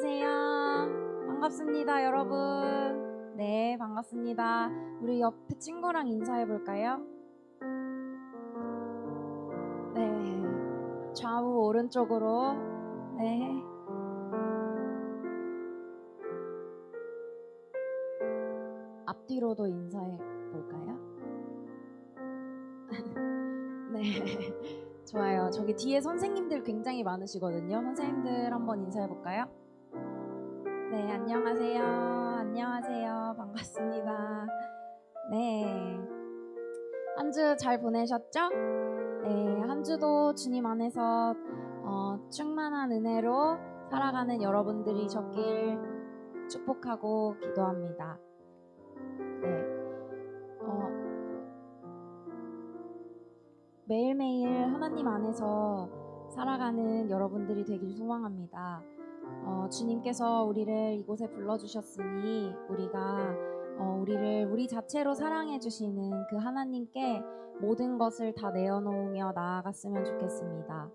안녕하세요. 반갑습니다, 여러분. 네, 반갑습니다. 우리 옆에 친구랑 인사해 볼까요? 네, 좌우 오른쪽으로. 네, 앞뒤로도 인사해 볼까요? 네, 좋아요. 저기 뒤에 선생님들 굉장히 많으시거든요. 선생님들 한번 인사해 볼까요? 네, 안녕하세요. 안녕하세요. 반갑습니다. 네, 한 주 잘 보내셨죠? 네, 한 주도 주님 안에서 충만한 은혜로 살아가는 여러분들이셨길 축복하고 기도합니다. 네, 매일매일 하나님 안에서 살아가는 여러분들이 되길 소망합니다. 주님께서 우리를 이곳에 불러주셨으니 우리가 우리를 우리 자체로 사랑해 주시는 그 하나님께 모든 것을 다 내어놓으며 나아갔으면 좋겠습니다.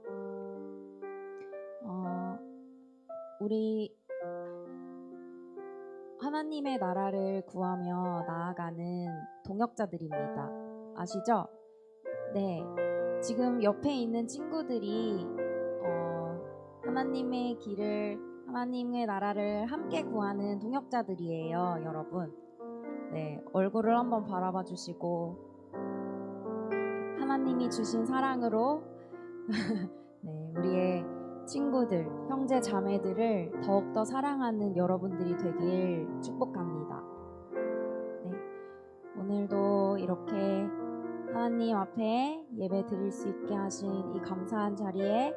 우리 하나님의 나라를 구하며 나아가는 동역자들입니다. 아시죠? 네. 지금 옆에 있는 친구들이 하나님의 길을, 하나님의 나라를 함께 구하는 동역자들이에요, 여러분. 네, 얼굴을 한번 바라봐 주시고 하나님이 주신 사랑으로 네, 우리의 친구들, 형제 자매들을 더욱더 사랑하는 여러분들이 되길 축복합니다. 네, 오늘도 이렇게 하나님 앞에 예배 드릴 수 있게 하신 이 감사한 자리에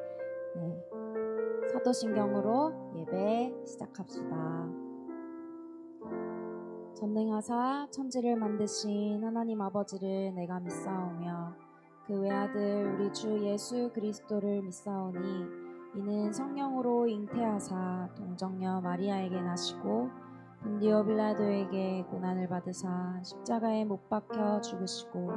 사도신경으로 예배 시작합시다. 전능하사 천지를 만드신 하나님 아버지를 내가 믿사오며 그 외아들 우리 주 예수 그리스도를 믿사오니 이는 성령으로 잉태하사 동정녀 마리아에게 나시고 본디오 빌라도에게 고난을 받으사 십자가에 못 박혀 죽으시고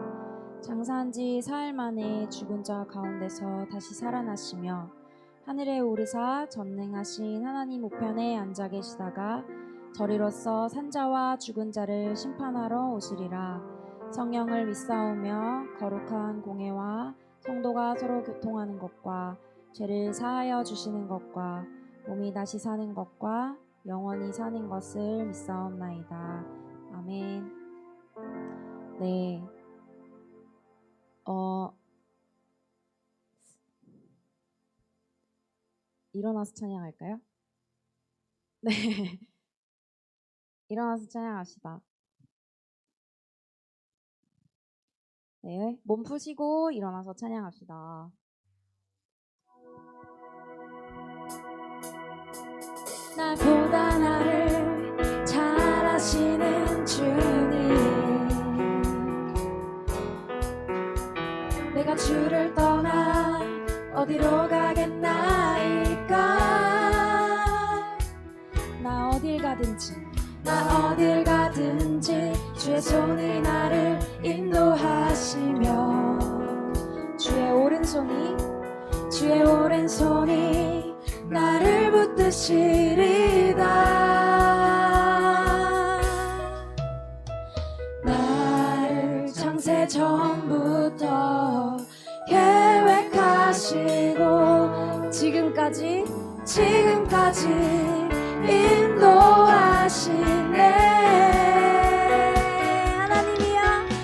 장사한 지 사흘 만에 죽은 자 가운데서 다시 살아나시며 하늘에 오르사 전능하신 하나님 우편에 앉아 계시다가 저리로서 산자와 죽은 자를 심판하러 오시리라. 성령을 믿사오며 거룩한 공회와 성도가 서로 교통하는 것과 죄를 사하여 주시는 것과 몸이 다시 사는 것과 영원히 사는 것을 믿사옵나이다. 아멘. 네. 일어나서 찬양할까요? 네. 일어나서 찬양합시다. 네, 몸 푸시고 일어나서 찬양합시다. 나보다 나를 잘 아시는 주님, 내가 주를 떠나 어디로 가겠나이까. 나 어딜 가든지 주의 손이 나를 인도하시며 주의 오른손이 나를 붙드시리다. 나를 창세 전부터 계획하시고 지금까지 인도하시네.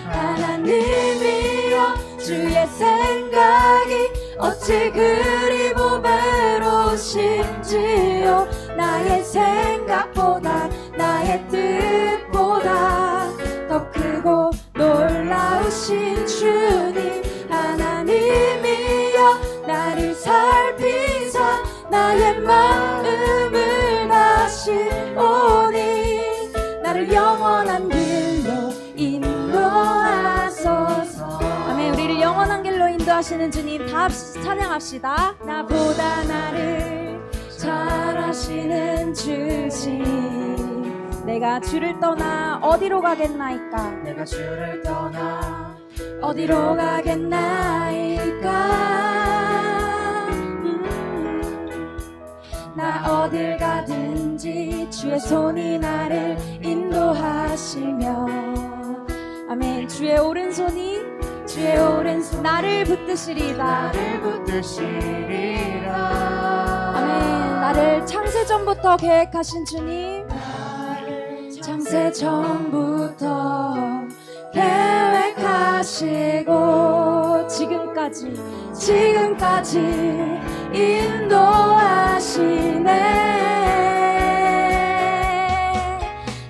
하나님이여 주의 생각이 어찌 그리 보배로우신지요. 나의 생각보다 나의 뜻보다 더 크고 놀라우신 주님. 하나님이여 나를 살피사 나의 마음을 다시 오니 나를 영원한 길로 인도하소서. 아멘. 우리를 영원한 길로 인도하시는 주님 다 찬양합시다. 나보다 나를 잘 아시는 주님, 내가 주를 떠나 어디로 가겠나이까. 어디로 가겠나이까. 나 어딜 가든 어디든지 주의 손이 나를 인도하시며 아멘. 주의 오른손이 나를 붙드시리다. 아멘. 나를 창세전부터 계획하신 주님, 창세전부터 계획하시고 지금까지 인도하시네.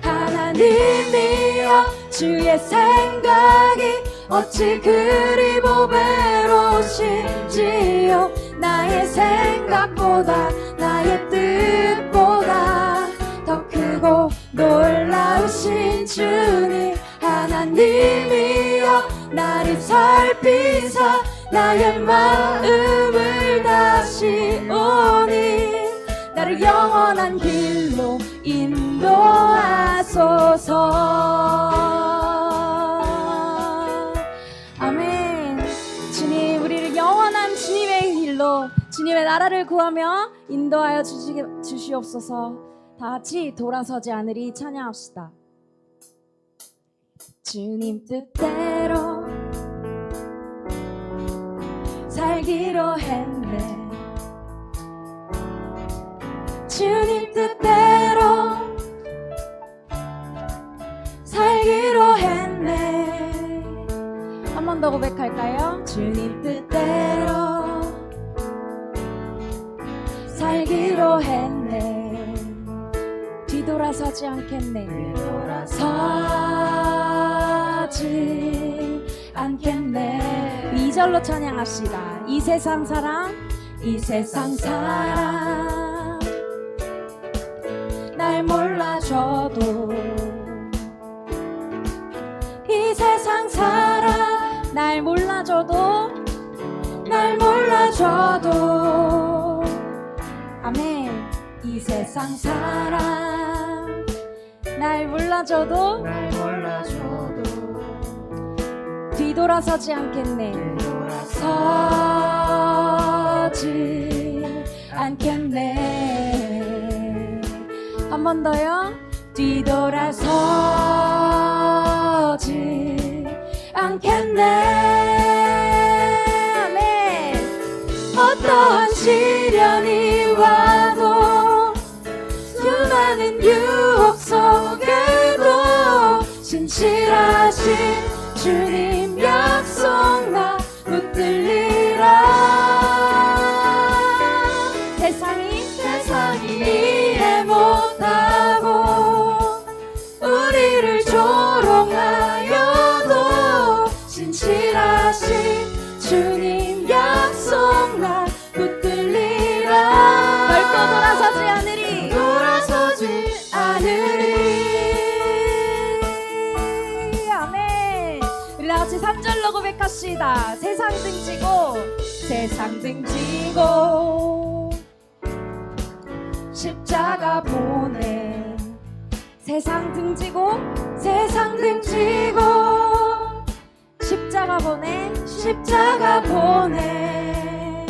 하나님이여 주의 생각이 어찌 그리 보배로우신지요. 나의 생각보다 나의 뜻보다 더 크고 놀라우신 주님. 하나님이여 나를 살피사 나의 마음을 다시 오니 나를 영원한 길로 인도하소서. 아멘. 주님, 우리를 영원한 주님의 길로, 주님의 나라를 구하며 인도하여 주시옵소서. 다 같이 돌아서지 않으리 찬양합시다. 주님 뜻대로 살기로 했네. 주님 뜻대로 살기로 했네. 한 번 더 고백할까요? 주님 뜻대로 살기로 했네. 뒤돌아서지 않겠네. 뒤돌아서지 않겠네. 2절로 찬양합시다. 이 세상 사람 날 몰라줘도, 이 세상 사람 날 몰라줘도 아멘. 이 세상 사람 날 몰라줘도 뒤돌아서지 않겠네. 한 번 더요. 뒤돌아서지 않겠네. 아멘. 어떠한 시련이 와도 수많은 유혹 속에도 신실하신 주님 약속 나 붙들리라. 세상이 이해 못하고 우리를 조롱하여도 신실하신 주님 약속 나 붙들리라. 결코 돌아서지 않으리. 아멘. 우리 다같이 3절로 고백합시다. 세상 등지고 십자가 보내. 세상 등지고 십자가 보내.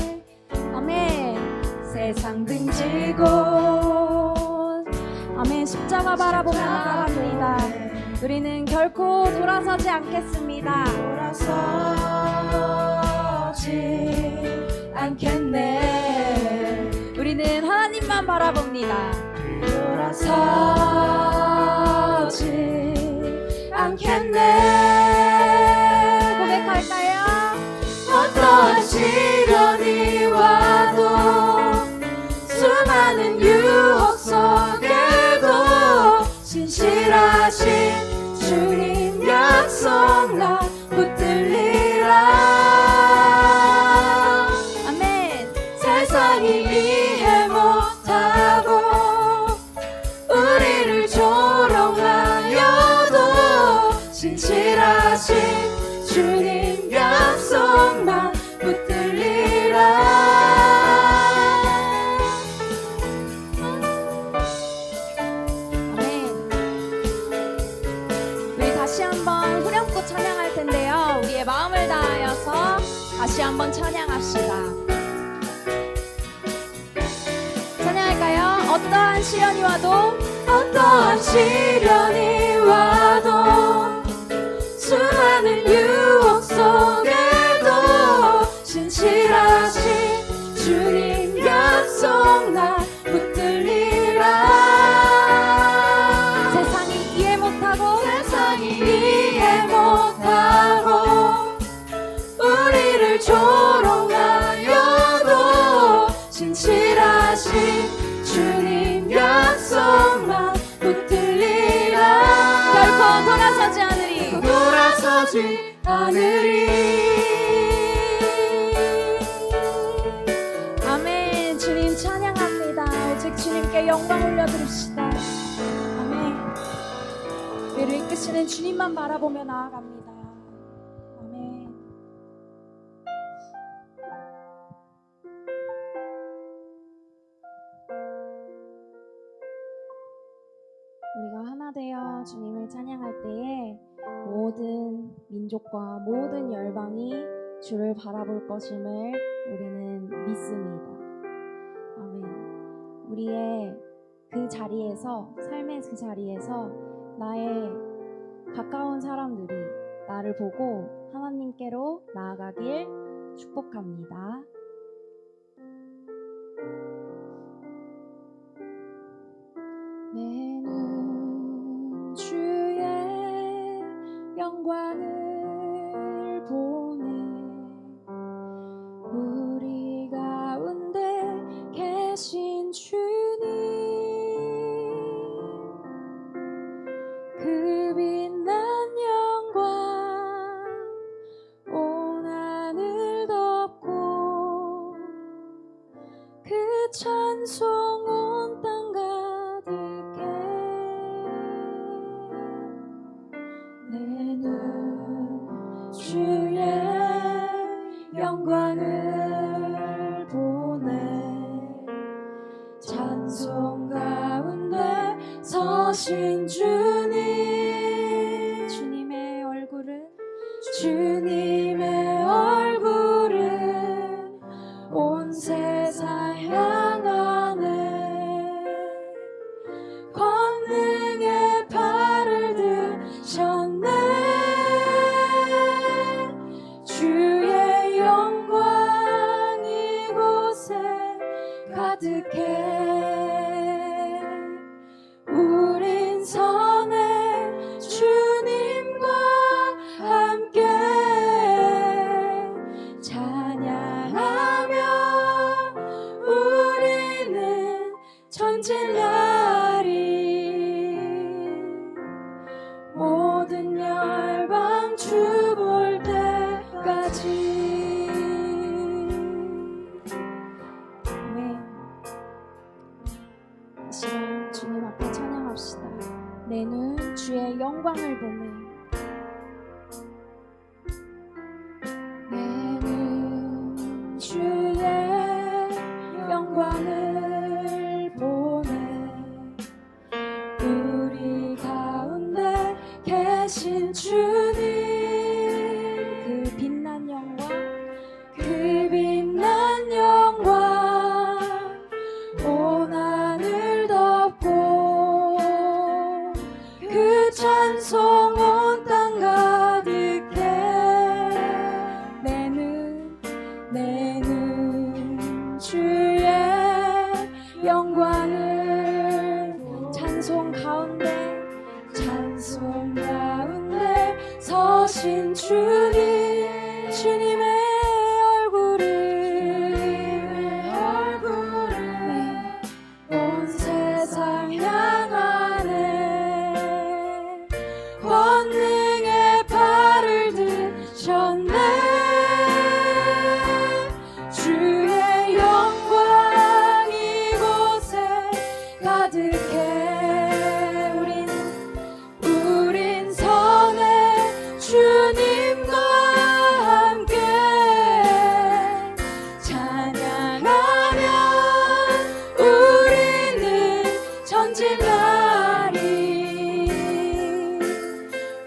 아멘. 세상 등지고 아멘. 십자가 바라보며 나갑니다. 우리는 결코 돌아서지 않겠습니다. 우리는 하나님만 바라봅니다. 돌아서지 않겠네. 고백할까요? 어떠한 시련이 와도 수많은 유혹 속에도 신실하신 주님 약속 나 붙들리라. 세상이 이해 못하고 우리를 조롱하여도 신실하신 주님 약속만 붙들리라. 아멘. 우리 다시 한번 후렴구 찬양할 텐데요. 우리의 마음을 다하여서 다시 한번 찬양합시다. 찬양할까요? 어떠한 시련이 와도 어떠한 시련이 와도 수많은 유혹 속에도 신실하신 주님 약속 나 붙들리라. 세상이 이해 못하고 우리를 조롱하여도 신실하신 주님 약속만 붙들리라. 결코 돌아서지 않으리. 아멘. 주님 찬양합니다. 오직 주님께 영광 올려드립시다. 아멘. 우리를 이끄시는 주님만 바라보며 나아갑니다. 아멘. 우리가 하나 되어 주님을 찬양할 때에 모든 민족과 모든 열방이 주를 바라볼 것임을 우리는 믿습니다. 아멘. 우리의 그 자리에서, 삶의 그 자리에서 나의 가까운 사람들이 나를 보고 하나님께로 나아가길 축복합니다. 내 눈 주의 영광을 보네. 우리 가운데 계신 주님, 그 빛난 영광 온 하늘 덮고 그 찬송 온 땅 가득해. 내 눈 주의 영광을 보네. 찬송 가운데 서신 주님, 주님의 얼굴은 온 세상 향하네. 권능의 팔을 드셨네. 주의 영광 이곳에 가득해. 우린 선해 주님과 함께 찬양하며 우리는 전진하리. 모든 열방 주 볼 때까지. 아멘. 이 시간 주님 앞에 찬양합시다. 내 눈 주의 영광을 보네. 내 눈 주의 영광을 보네. 우리 가운데 계신 주님, 그 빛난 영광, 그 빛난 영광 온 하늘 덮고 그 찬송 온 땅 가득해. 내 눈 주의 영광을 찬송 가운데 서신 주님, 주님의 얼굴은 온 세상 향하네. 권능의 팔을 드셨네. 주의 영광 이곳에 가득해. 우린 선해 주님과 함께 찬양하며 우리는 전진하리.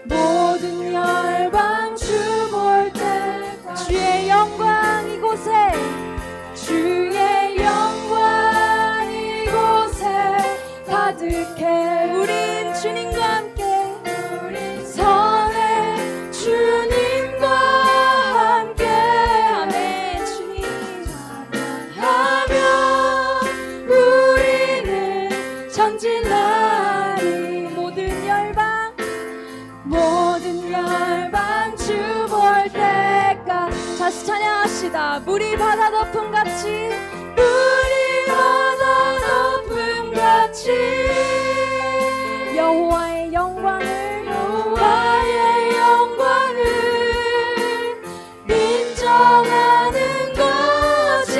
모든 열방 주 볼 때까지. 주의 영광 이곳에, 주의 영광 이곳에 가득해. 우린 주님과 함께, 우린 선해 주님과 함께 아멘. 주님 하며 우리는 전진하리. 모든 열방 주 볼 때까 다시 찬양합시다. 물이 바다 덮음같이, 우리 바다 덮음같이 여호와의 영광을 인정하는 것이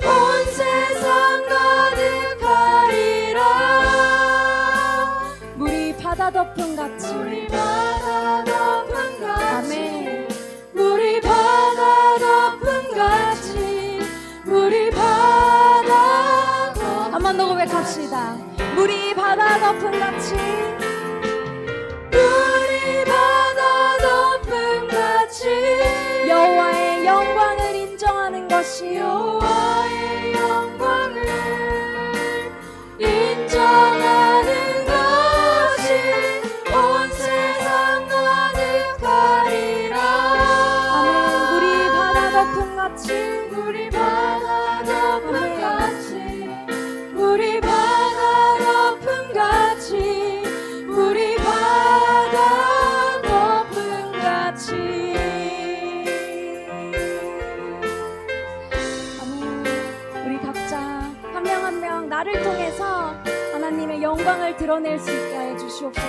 온 세상 가득하리라. 물이 바다 덮음같이, 우리 바다 덮음같이 아멘. 우리 바다 덮음같이 우리 바다 덮음 한 번 더 고백합시다. 물이 바다 덮음같이, 우리 바다 덮음같이 여호와의 영광을 인정하는 것이 여호와의 영광을 인정하는 것이 온 세상 가득하리라. 아멘. 물이 바다 덮음같이, 우리 바다 덮음같이 우리 바다 덮음같이 우리 바다 덮음같이 아멘. 우리 각자 한 명 한 명 나를 통해서 하나님의 영광을 드러낼 수 있게 하여 주시옵소서.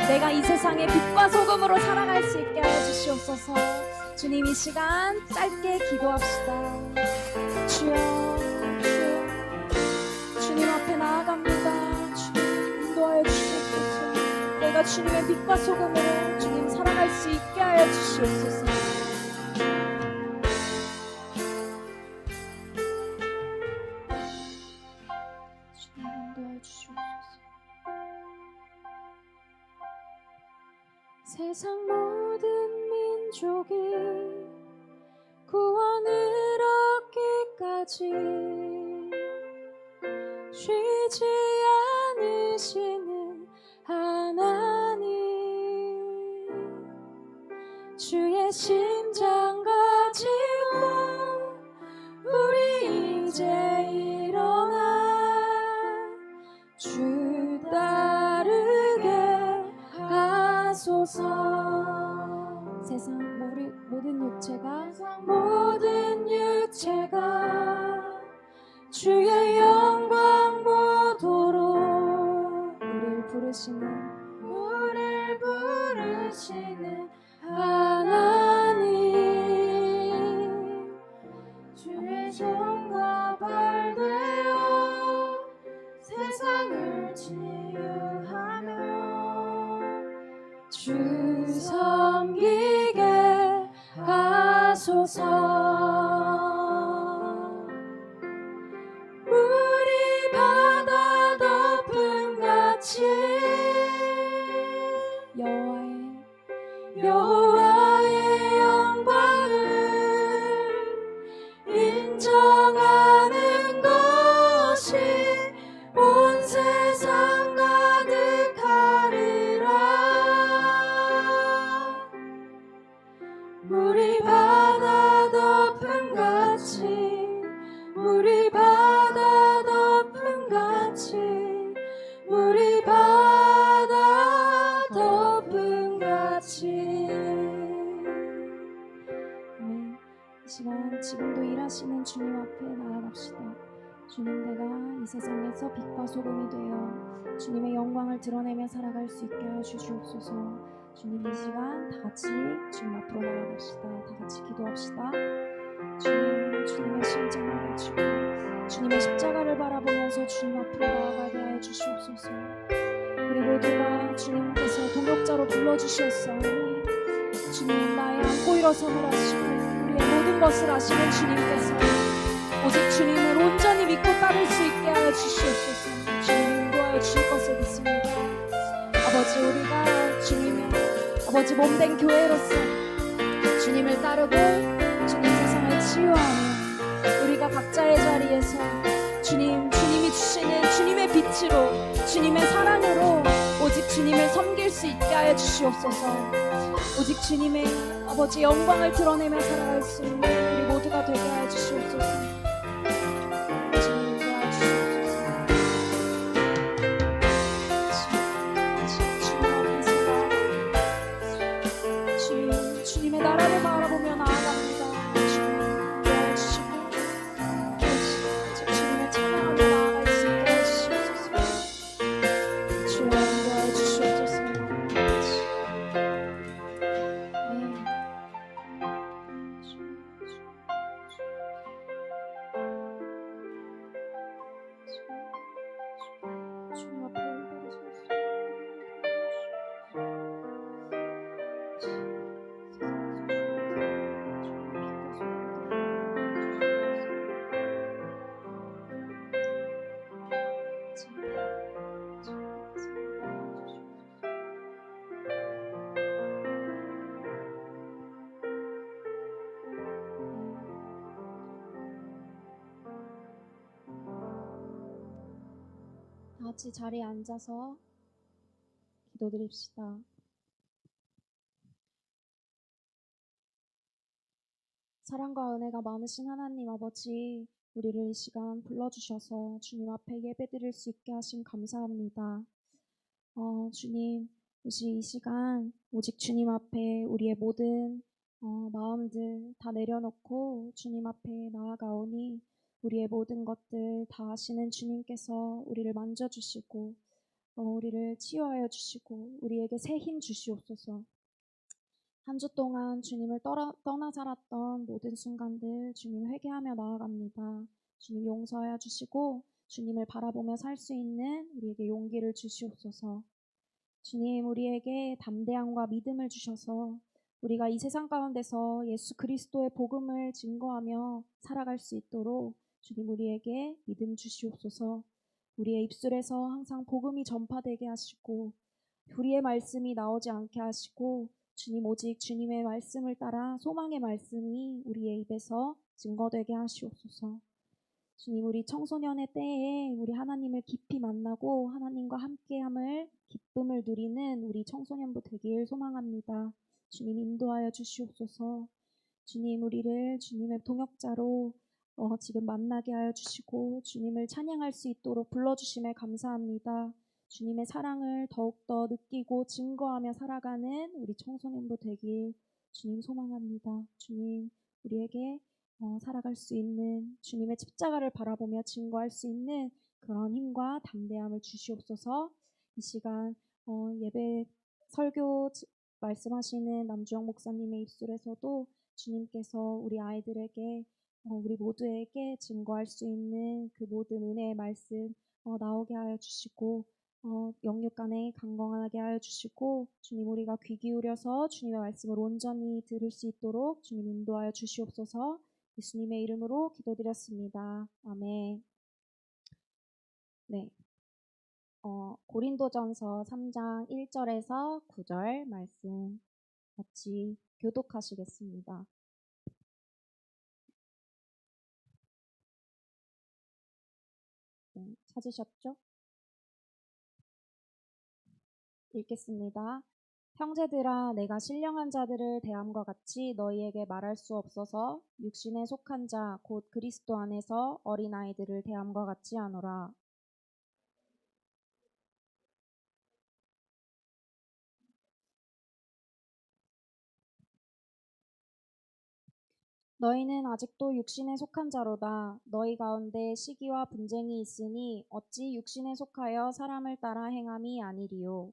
내가 이 세상의 빛과 소금으로 살아갈 수 있게 하여 주시옵소서. 주님, 이 시간 짧게 기도합시다. 주여, 주여, 주님 앞에 나아갑니다. 주님 인도하여 주시옵소서. 내가 주님의 빛과 소금으로 주님 살아갈 수 있게 하여 주시옵소서. 주님 인도하여 주시옵소서. 세상 모든 민족이 구원을 얻기까지 쉬지 않으시는 하나님, 주의 심장 가지고 우리 이제 일어나 주 따르게 하소서. 세상 모든 육체가 주의 영광 보도록 우리를 부르시는 하나님, 주의 종과 발되어 세상을 치유하며 주 섬기게 하소서. 우리 바다 덮음같이 여호와의 영광을 인정하는 것이 온 세상 가득하리라. 우리 바다 덮음같이 우리 바다 덮음같이 우리 바다 덮음같이. 아멘. 이 시간 지금도 일하시는 주님 앞에 나아갑시다. 주님, 내가 이 세상에서 빛과 소금이 되어 주님의 영광을 드러내며 살아갈 수 있게 하여 주시옵소서. 주님, 이 시간 다 같이 주님 앞으로 나아갑시다. 다 같이 기도합시다. 주님, 주님의 심장을 가지고 주님의 십자가를 바라보면서 주님 앞으로 나아가게 하여 주시옵소서. 우리 모두가 주님께서 동역자로 불러주셨사오니 주님, 나의 안고 일어섬을 하시고 우리의 모든 것을 아시는 주님께서 오직 주님을 온전히 믿고 따를 수 있게 하여 주시옵소서. 주님 인도하여 주실 것을 믿습니다. 아버지, 우리가 주님의 아버지 몸된 교회로서 주님을 따르고 주님 세상을 치유하며 우리가 각자의 자리에서 주님이 주시는 주님의 빛으로 주님의 사랑으로 오직 주님을 섬길 수 있게 하여 주시옵소서. 오직 주님의 아버지 영광을 드러내며 살아갈 수 있는 우리 모두가 되게 하여 주시옵소서. 주님 도와주시옵소서. 주님 앞에서 주님의 나라를 바라보며 나아갑니다. 주님 도와주시고 주님을 찬양하며 나아갈 수 있게 해주시옵소서. 주님 도와주시옵소서. 주님 앞에 올바로 설 수 다 같이 자리에 앉아서 기도드립시다. 사랑과 은혜가 많으신 하나님 아버지, 우리를 이 시간 불러주셔서 주님 앞에 예배드릴 수 있게 하심 감사합니다. 주님, 이 시간 오직 주님 앞에 우리의 모든 마음들 다 내려놓고 주님 앞에 나아가오니 우리의 모든 것들 다 아시는 주님께서 우리를 만져주시고 우리를 치유하여 주시고 우리에게 새 힘 주시옵소서. 한 주 동안 주님을 떠나 살았던 모든 순간들 주님 회개하며 나아갑니다. 주님 용서하여 주시고 주님을 바라보며 살 수 있는 우리에게 용기를 주시옵소서. 주님 우리에게 담대함과 믿음을 주셔서 우리가 이 세상 가운데서 예수 그리스도의 복음을 증거하며 살아갈 수 있도록 주님 우리에게 믿음 주시옵소서. 우리의 입술에서 항상 복음이 전파되게 하시고 불의의 말씀이 나오지 않게 하시고 주님 오직 주님의 말씀을 따라 소망의 말씀이 우리의 입에서 증거되게 하시옵소서. 주님 우리 청소년의 때에 우리 하나님을 깊이 만나고 하나님과 함께함을 기쁨을 누리는 우리 청소년부 되길 소망합니다. 주님 인도하여 주시옵소서. 주님 우리를 주님의 동역자로 지금 만나게 하여 주시고 주님을 찬양할 수 있도록 불러주심에 감사합니다. 주님의 사랑을 더욱더 느끼고 증거하며 살아가는 우리 청소년부 되길 주님 소망합니다. 주님 우리에게 살아갈 수 있는 주님의 십자가를 바라보며 증거할 수 있는 그런 힘과 담대함을 주시옵소서. 이 시간 예배 설교 말씀하시는 남주영 목사님의 입술에서도 주님께서 우리 아이들에게 우리 모두에게 증거할 수 있는 그 모든 은혜의 말씀 나오게 하여 주시고 영육간에 강건하게 하여 주시고 주님 우리가 귀 기울여서 주님의 말씀을 온전히 들을 수 있도록 주님 인도하여 주시옵소서. 예수님의 이름으로 기도드렸습니다. 아멘. 네. 고린도전서 3장 1절에서 9절 말씀 같이 교독하시겠습니다. 네, 찾으셨죠? 읽겠습니다. 형제들아 내가 신령한 자들을 대함과 같이 너희에게 말할 수 없어서 육신에 속한 자 곧 그리스도 안에서 어린아이들을 대함과 같이 하노라. 너희는 아직도 육신에 속한 자로다. 너희 가운데 시기와 분쟁이 있으니 어찌 육신에 속하여 사람을 따라 행함이 아니리요.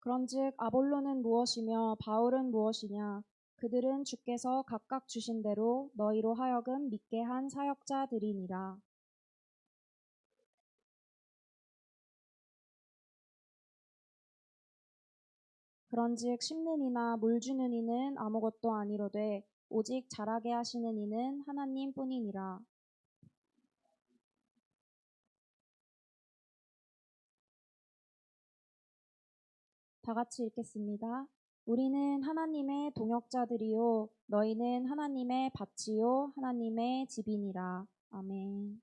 그런즉 아볼로는 무엇이며 바울은 무엇이냐? 그들은 주께서 각각 주신 대로 너희로 하여금 믿게 한 사역자들이니라. 그런즉 심는 이나 물 주는 이는 아무것도 아니로되 오직 자라게 하시는 이는 하나님 뿐이니라. 다 같이 읽겠습니다. 우리는 하나님의 동역자들이요 너희는 하나님의 밭이요 하나님의 집이니라. 아멘.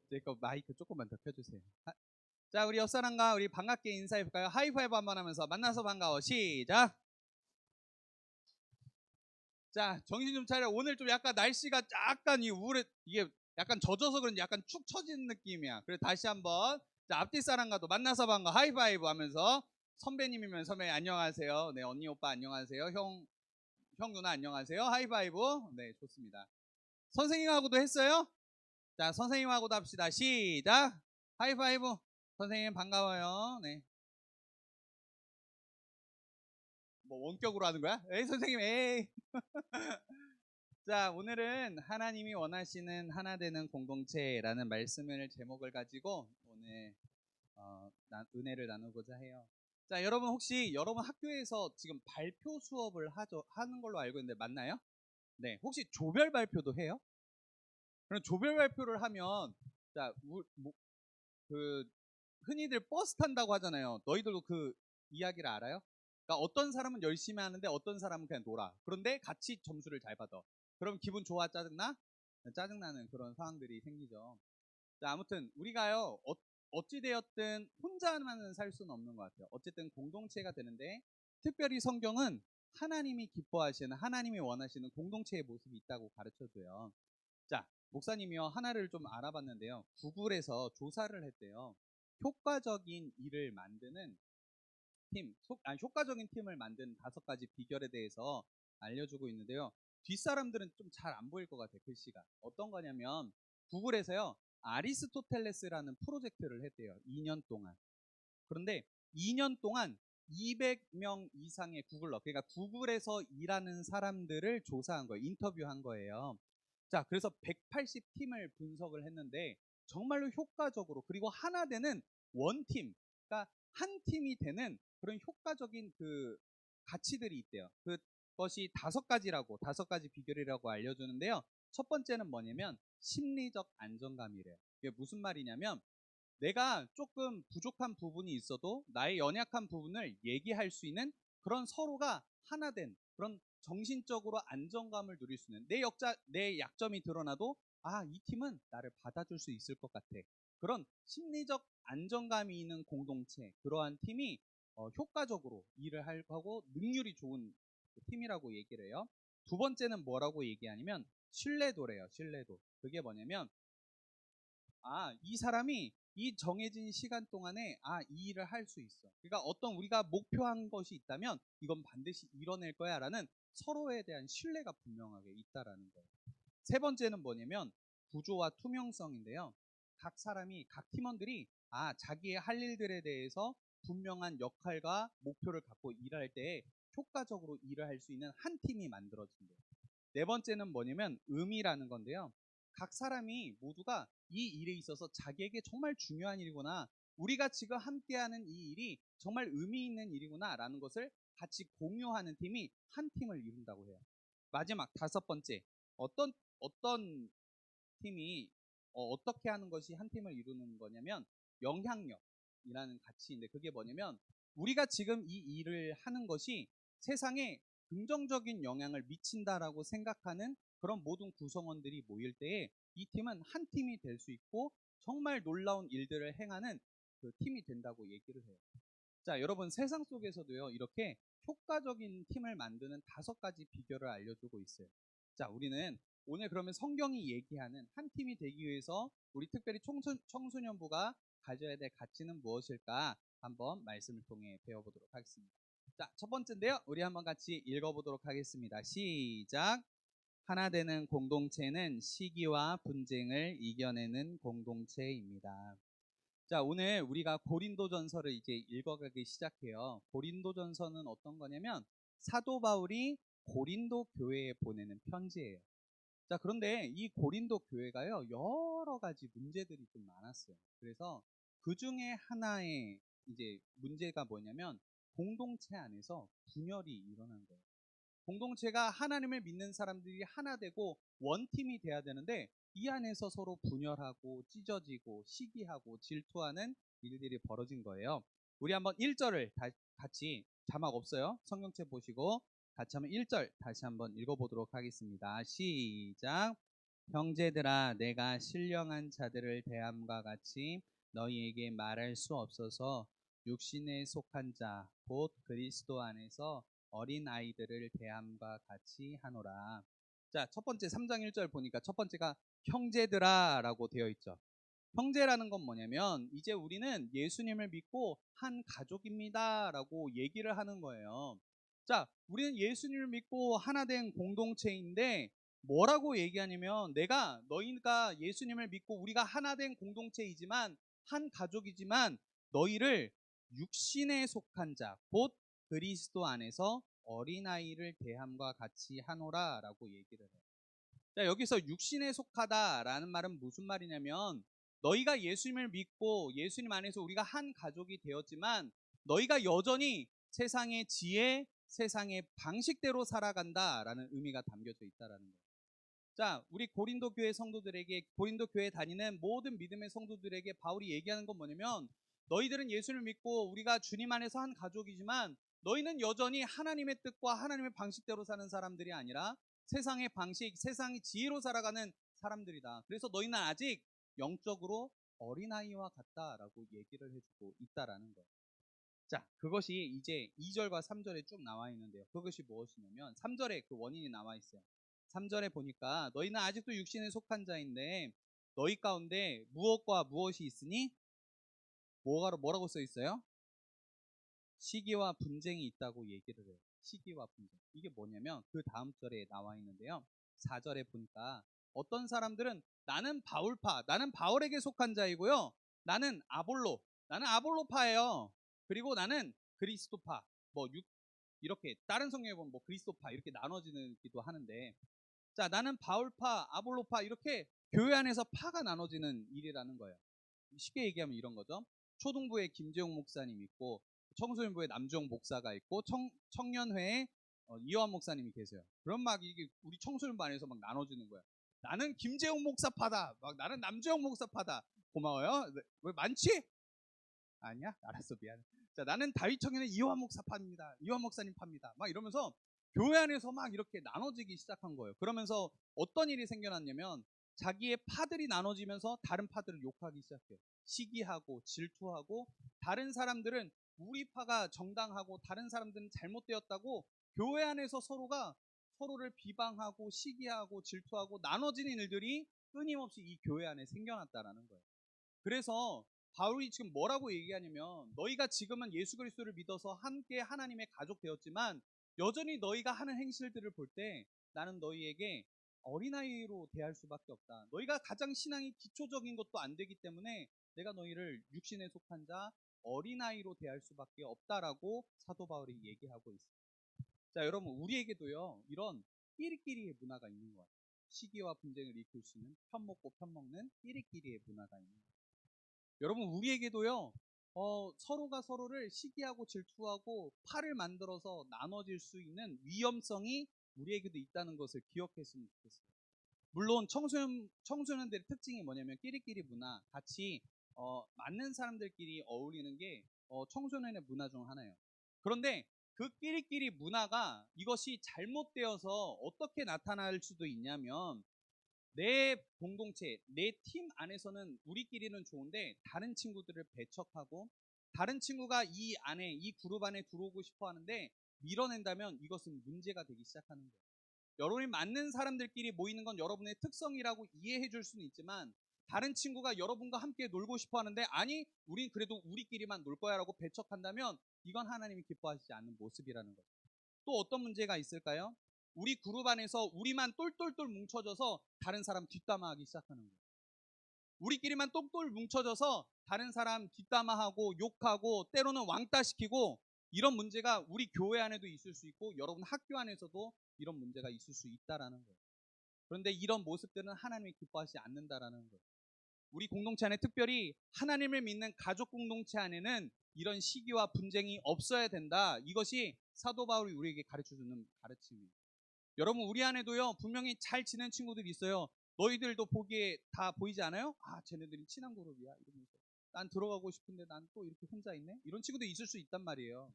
제이콥 마이크 조금만 더 켜주세요. 자, 우리 옆사람과 우리 반갑게 인사해볼까요? 하이파이브 한번 하면서 만나서 반가워. 시작. 자, 정신 좀 차려. 오늘 좀 약간 날씨가 약간 이 우울해, 이게 약간 젖어서 그런지 약간 축 처진 느낌이야. 그래 다시 한번. 자, 앞뒤 사람과도 만나서 반가워. 하이파이브 하면서 선배님이면 선배 안녕하세요. 네, 언니 오빠 안녕하세요. 형 누나 안녕하세요. 하이파이브. 네, 좋습니다. 선생님하고도 했어요? 자, 선생님하고도 합시다. 시작. 하이파이브. 선생님 반가워요. 네. 뭐 원격으로 하는 거야? 에이 선생님 에이. 자, 오늘은 하나님이 원하시는 하나 되는 공동체라는 말씀을 제목을 가지고 오늘 은혜를 나누고자 해요. 자, 여러분 혹시 여러분 학교에서 지금 발표 수업을 하는 걸로 알고 있는데 맞나요? 네, 혹시 조별 발표도 해요? 그럼 조별 발표를 하면 자, 그 흔히들 버스 탄다고 하잖아요. 너희들도 그 이야기를 알아요? 그러니까 어떤 사람은 열심히 하는데 어떤 사람은 그냥 놀아. 그런데 같이 점수를 잘 받아. 그럼 기분 좋아, 짜증나? 짜증나는 그런 상황들이 생기죠. 자, 아무튼 우리가요 어찌되었든 혼자만은 살 수는 없는 것 같아요. 어쨌든 공동체가 되는데 특별히 성경은 하나님이 기뻐하시는 하나님이 원하시는 공동체의 모습이 있다고 가르쳐줘요. 자, 목사님이요 하나를 좀 알아봤는데요. 구글에서 조사를 했대요. 효과적인 일을 만드는 효과적인 팀을 만드는 5가지 비결에 대해서 알려주고 있는데요. 뒷사람들은 좀 잘 안 보일 것 같아요. 글씨가. 어떤 거냐면 구글에서요. 아리스토텔레스라는 프로젝트를 했대요. 2년 동안. 그런데 2년 동안 200명 이상의 그러니까 구글에서 일하는 사람들을 조사한 거예요. 인터뷰한 거예요. 자, 그래서 180팀을 분석을 했는데 정말로 효과적으로 그리고 하나 되는 원팀, 그러니까 한 팀이 되는 그런 효과적인 그 가치들이 있대요. 그것이 5가지 비결이라고 알려주는데요. 첫 번째는 뭐냐면 심리적 안정감이래요. 이게 무슨 말이냐면 내가 조금 부족한 부분이 있어도 나의 연약한 부분을 얘기할 수 있는 그런 서로가 하나 된 그런 정신적으로 안정감을 누릴 수 있는 내 약점이 드러나도 이 팀은 나를 받아줄 수 있을 것 같아. 그런 심리적 안정감이 있는 공동체, 그러한 팀이 효과적으로 일을 하고 능률이 좋은 팀이라고 얘기를 해요. 두 번째는 뭐라고 얘기하냐면 신뢰도래요. 신뢰도. 그게 뭐냐면 이 사람이 이 정해진 시간 동안에 이 일을 할 수 있어. 그러니까 어떤 우리가 목표한 것이 있다면 이건 반드시 이뤄낼 거야 라는 서로에 대한 신뢰가 분명하게 있다라는 거예요. 세 번째는 뭐냐면 구조와 투명성인데요. 각 팀원들이 자기의 할 일들에 대해서 분명한 역할과 목표를 갖고 일할 때 효과적으로 일을 할 수 있는 한 팀이 만들어진대요. 네 번째는 뭐냐면 의미라는 건데요. 각 사람이 모두가 이 일에 있어서 자기에게 정말 중요한 일이구나. 우리가 지금 함께하는 이 일이 정말 의미 있는 일이구나 라는 것을 같이 공유하는 팀이 한 팀을 이룬다고 해요. 마지막 5번째. 어떤 팀이 어떻게 하는 것이 한 팀을 이루는 거냐면 영향력이라는 가치인데 그게 뭐냐면 우리가 지금 이 일을 하는 것이 세상에 긍정적인 영향을 미친다라고 생각하는 그런 모든 구성원들이 모일 때에 이 팀은 한 팀이 될 수 있고 정말 놀라운 일들을 행하는 그 팀이 된다고 얘기를 해요. 자, 여러분 세상 속에서도요 이렇게 효과적인 팀을 만드는 5가지 비결을 알려주고 있어요. 자, 우리는 오늘 그러면 성경이 얘기하는 한 팀이 되기 위해서 우리 특별히 청소년부가 가져야 될 가치는 무엇일까 한번 말씀을 통해 배워보도록 하겠습니다. 자, 첫 번째인데요. 우리 한번 같이 읽어보도록 하겠습니다. 시작. 하나 되는 공동체는 시기와 분쟁을 이겨내는 공동체입니다. 자, 오늘 우리가 고린도전서를 이제 읽어가기 시작해요. 고린도전서는 어떤 거냐면 사도 바울이 고린도 교회에 보내는 편지예요. 자, 그런데 이 고린도 교회가요, 여러 가지 문제들이 좀 많았어요. 그래서 그 중에 하나의 이제 문제가 뭐냐면 공동체 안에서 분열이 일어난 거예요. 공동체가 하나님을 믿는 사람들이 하나 되고 원팀이 돼야 되는데 이 안에서 서로 분열하고 찢어지고 시기하고 질투하는 일들이 벌어진 거예요. 우리 한번 1절을 같이, 자막 없어요. 성경책 보시고 같이 한번 1절 다시 한번 읽어보도록 하겠습니다. 시작. 형제들아, 내가 신령한 자들을 대함과 같이 너희에게 말할 수 없어서 육신에 속한 자 곧 그리스도 안에서 어린 아이들을 대함과 같이 하노라. 자, 첫 번째 3장 1절 보니까 첫 번째가 형제들아라고 되어 있죠. 형제라는 건 뭐냐면 이제 우리는 예수님을 믿고 한 가족입니다라고 얘기를 하는 거예요. 자, 우리는 예수님을 믿고 하나 된 공동체인데 뭐라고 얘기하냐면 너희가 예수님을 믿고 우리가 하나 된 공동체이지만 한 가족이지만 너희를 육신에 속한 자 곧 그리스도 안에서 어린아이를 대함과 같이 하노라라고 얘기를 해요. 자, 여기서 육신에 속하다라는 말은 무슨 말이냐면 너희가 예수님을 믿고 예수님 안에서 우리가 한 가족이 되었지만 너희가 여전히 세상의 지혜, 세상의 방식대로 살아간다라는 의미가 담겨져 있다라는 거예요. 자, 우리 고린도 교회 성도들에게, 고린도 교회 다니는 모든 믿음의 성도들에게 바울이 얘기하는 건 뭐냐면 너희들은 예수를 믿고 우리가 주님 안에서 한 가족이지만 너희는 여전히 하나님의 뜻과 하나님의 방식대로 사는 사람들이 아니라 세상의 방식, 세상의 지혜로 살아가는 사람들이다. 그래서 너희는 아직 영적으로 어린아이와 같다라고 얘기를 해주고 있다라는 거예요. 자, 그것이 이제 2절과 3절에 쭉 나와 있는데요. 그것이 무엇이냐면 3절에 그 원인이 나와 있어요. 3절에 보니까 너희는 아직도 육신에 속한 자인데 너희 가운데 무엇과 무엇이 있으니 뭐라고 써 있어요? 시기와 분쟁이 있다고 얘기를 해요. 시기와 분쟁. 이게 뭐냐면 그 다음 절에 나와 있는데요. 4절에 보니까 어떤 사람들은 나는 바울파, 나는 바울에게 속한 자이고요. 나는 아볼로파예요. 그리고 나는 그리스도파. 이렇게 다른 성경에 보면 그리스도파 이렇게 나눠지기도 하는데, 자, 나는 바울파, 아볼로파 이렇게 교회 안에서 파가 나눠지는 일이라는 거예요. 쉽게 얘기하면 이런 거죠. 초등부에 김재용 목사님 있고 청소년부에 남주영 목사가 있고 청년회에 이호환 목사님이 계세요. 그럼 막 이게 우리 청소년부 안에서 막 나눠지는 거야. 나는 김재용 목사파다. 막 나는 남주영 목사파다. 고마워요. 왜 많지? 아니야? 알았어, 미안해. 자, 나는 다윗 청년의 이호환 목사파입니다. 이호환 목사님 파입니다. 막 이러면서 교회 안에서 막 이렇게 나눠지기 시작한 거예요. 그러면서 어떤 일이 생겨났냐면 자기의 파들이 나눠지면서 다른 파들을 욕하기 시작해요. 시기하고 질투하고 다른 사람들은 우리 파가 정당하고 다른 사람들은 잘못되었다고 교회 안에서 서로를 비방하고 시기하고 질투하고 나눠지는 일들이 끊임없이 이 교회 안에 생겨났다라는 거예요. 그래서 바울이 지금 뭐라고 얘기하냐면 너희가 지금은 예수 그리스도를 믿어서 함께 하나님의 가족 되었지만 여전히 너희가 하는 행실들을 볼 때 나는 너희에게 어린아이로 대할 수밖에 없다. 너희가 가장 신앙이 기초적인 것도 안 되기 때문에 내가 너희를 육신에 속한 자 어린아이로 대할 수밖에 없다라고 사도 바울이 얘기하고 있어요. 자, 여러분, 우리에게도요 이런 끼리끼리의 문화가 있는 것 같아요. 시기와 분쟁을 일으킬 수 있는 편먹고 편먹는 끼리끼리의 문화가 있는 것 같아요. 여러분, 우리에게도요 서로가 서로를 시기하고 질투하고 파를 만들어서 나눠질 수 있는 위험성이 우리에게도 있다는 것을 기억했으면 좋겠어요. 물론 청소년들의 특징이 뭐냐면 끼리끼리 문화, 같이 맞는 사람들끼리 어울리는 게 청소년의 문화 중 하나예요. 그런데 그 끼리끼리 문화가 이것이 잘못되어서 어떻게 나타날 수도 있냐면 내 공동체, 내 팀 안에서는 우리끼리는 좋은데 다른 친구들을 배척하고 다른 친구가 이 안에, 이 그룹 안에 들어오고 싶어 하는데 밀어낸다면 이것은 문제가 되기 시작하는 거예요. 여러분이 맞는 사람들끼리 모이는 건 여러분의 특성이라고 이해해 줄 수는 있지만 다른 친구가 여러분과 함께 놀고 싶어 하는데 아니, 우린 그래도 우리끼리만 놀 거야 라고 배척한다면 이건 하나님이 기뻐하시지 않는 모습이라는 거죠. 또 어떤 문제가 있을까요? 우리 그룹 안에서 우리만 똘똘똘 뭉쳐져서 다른 사람 뒷담화하기 시작하는 거예요. 우리끼리만 똘똘 뭉쳐져서 다른 사람 뒷담화하고 욕하고 때로는 왕따시키고 이런 문제가 우리 교회 안에도 있을 수 있고 여러분 학교 안에서도 이런 문제가 있을 수 있다라는 거예요. 그런데 이런 모습들은 하나님이 기뻐하지 않는다라는 거예요. 우리 공동체 안에 특별히 하나님을 믿는 가족 공동체 안에는 이런 시기와 분쟁이 없어야 된다. 이것이 사도 바울이 우리에게 가르쳐주는 가르침이에요. 여러분, 우리 안에도요, 분명히 잘 지내는 친구들이 있어요. 너희들도 보기에 다 보이지 않아요? 아, 쟤네들이 친한 그룹이야 이러면서 난 들어가고 싶은데 난 또 이렇게 혼자 있네? 이런 친구도 있을 수 있단 말이에요.